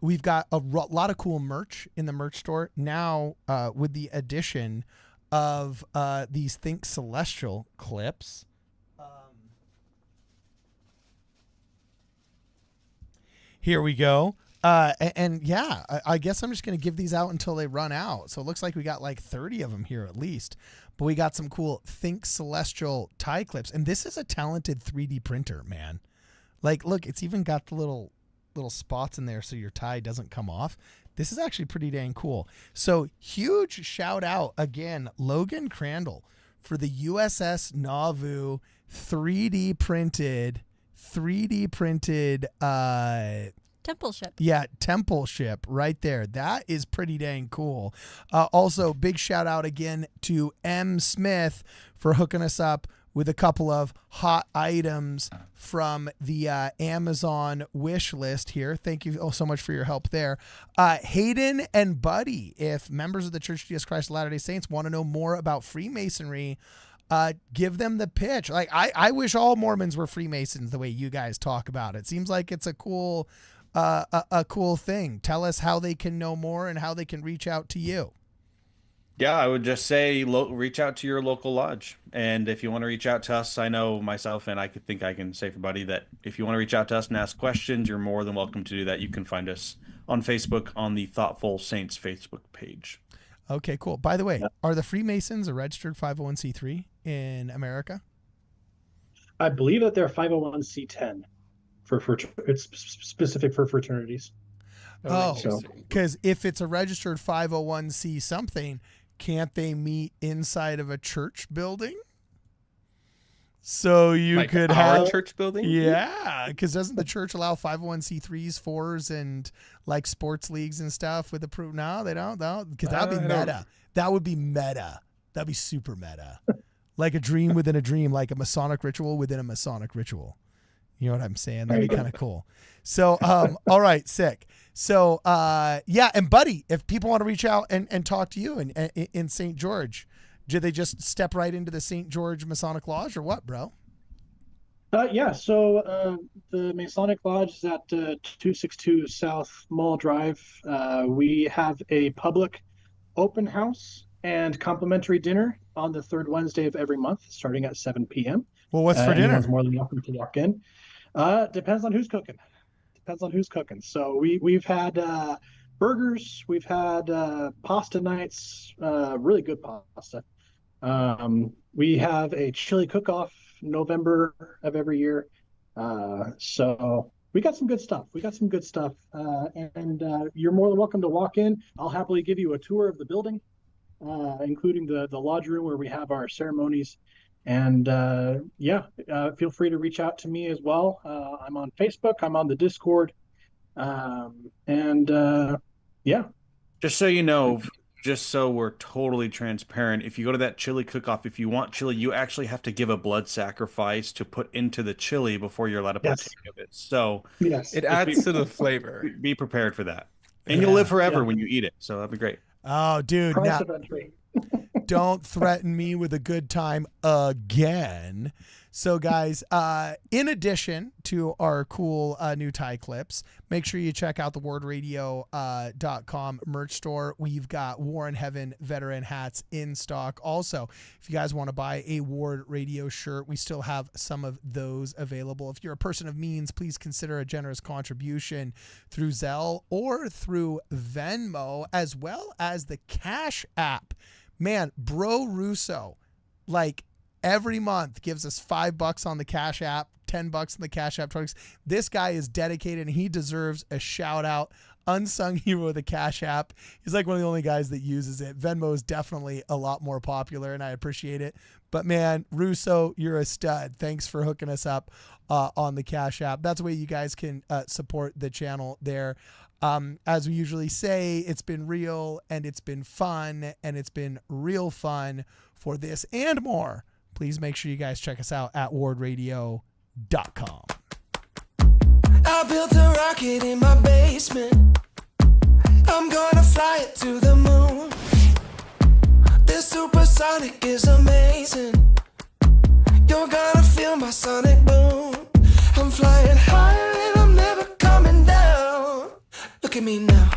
We've got a lot of cool merch in the merch store now with the addition of these Think Celestial clips. Here we go. And yeah, I guess I'm just going to give these out until they run out. So it looks like we got like 30 of them here at least. But we got some cool Think Celestial tie clips. And this is a talented 3D printer, man. Like, look, it's even got the little spots in there so your tie doesn't come off. This is actually pretty dang cool. So huge shout out again, Logan Crandall, for the USS Nauvoo 3D printed Temple ship. Yeah, temple ship right there. That is pretty dang cool. Also, big shout out again to M. Smith for hooking us up with a couple of hot items from the Amazon wish list here. Thank you so much for your help there. Hayden and Buddy, if members of the Church of Jesus Christ of Latter-day Saints want to know more about Freemasonry, give them the pitch. Like, I wish all Mormons were Freemasons the way you guys talk about it. Seems like it's a cool thing. Tell us how they can know more and how they can reach out to you. Yeah, I would just say reach out to your local lodge. And if you want to reach out to us, I know myself, and I think I can say for Buddy that if you want to reach out to us and ask questions, you're more than welcome to do that. You can find us on Facebook on the Thoughtful Saints Facebook page. Okay, cool. By the way, are the Freemasons a registered 501c3 in America? I believe that they're 501c10 for it's specific for fraternities. Oh, So- because if it's a registered 501c something, can't they meet inside of a church building? So you Like could our have church building? Yeah, because doesn't the church allow 501c3s, 4s, and like sports leagues and stuff with the No, they don't. No, because that'd be I don't- meta. That would be meta. That'd be super meta. Like a dream within a dream, like a Masonic ritual within a Masonic ritual. You know what I'm saying? That'd be kind of cool. So, all right, sick. So, yeah, and Buddy, if people want to reach out and talk to you in St. George, do they just step right into the St. George Masonic Lodge or what, bro? Yeah, so the Masonic Lodge is at 262 South Mall Drive. We have a public open house and complimentary dinner on the third Wednesday of every month, starting at 7 p.m. Well, what's for dinner? Anyone's more than welcome to walk in. Depends on who's cooking. So we've had burgers, we've had pasta nights, really good pasta. We have a chili cook-off November of every year. So we got some good stuff. And you're more than welcome to walk in. I'll happily give you a tour of the building, including the lodge room where we have our ceremonies. And feel free to reach out to me as well. I'm on Facebook. I'm on the Discord. Just so you know, just so we're totally transparent, if you go to that chili cook-off, if you want chili, you actually have to give a blood sacrifice to put into the chili before you're allowed to partake of it. So Yes. It adds to the flavor. be prepared for that. And you'll live forever when you eat it. So that'd be great. Oh, dude. Price Now, of entry. Don't threaten me with a good time again. So, guys, in addition to our cool new tie clips, make sure you check out the wardradio.com merch store. We've got War in Heaven veteran hats in stock. Also, if you guys want to buy a Ward Radio shirt, we still have some of those available. If you're a person of means, please consider a generous contribution through Zelle or through Venmo, as well as the Cash App. Man, Bro Russo, like, every month gives us $5 on the Cash App, $10 on the Cash App. This guy is dedicated and he deserves a shout out. Unsung hero of the Cash App. He's like one of the only guys that uses it. Venmo is definitely a lot more popular and I appreciate it. But man, Russo, you're a stud. Thanks for hooking us up on the Cash App. That's the way you guys can support the channel there. As we usually say, it's been real and it's been fun and it's been real fun for this and more. Please make sure you guys check us out at wardradio.com. I built a rocket in my basement. I'm gonna fly it to the moon. This supersonic is amazing. You're gonna feel my sonic boom. I'm flying higher and I'm never coming down. Look at me now.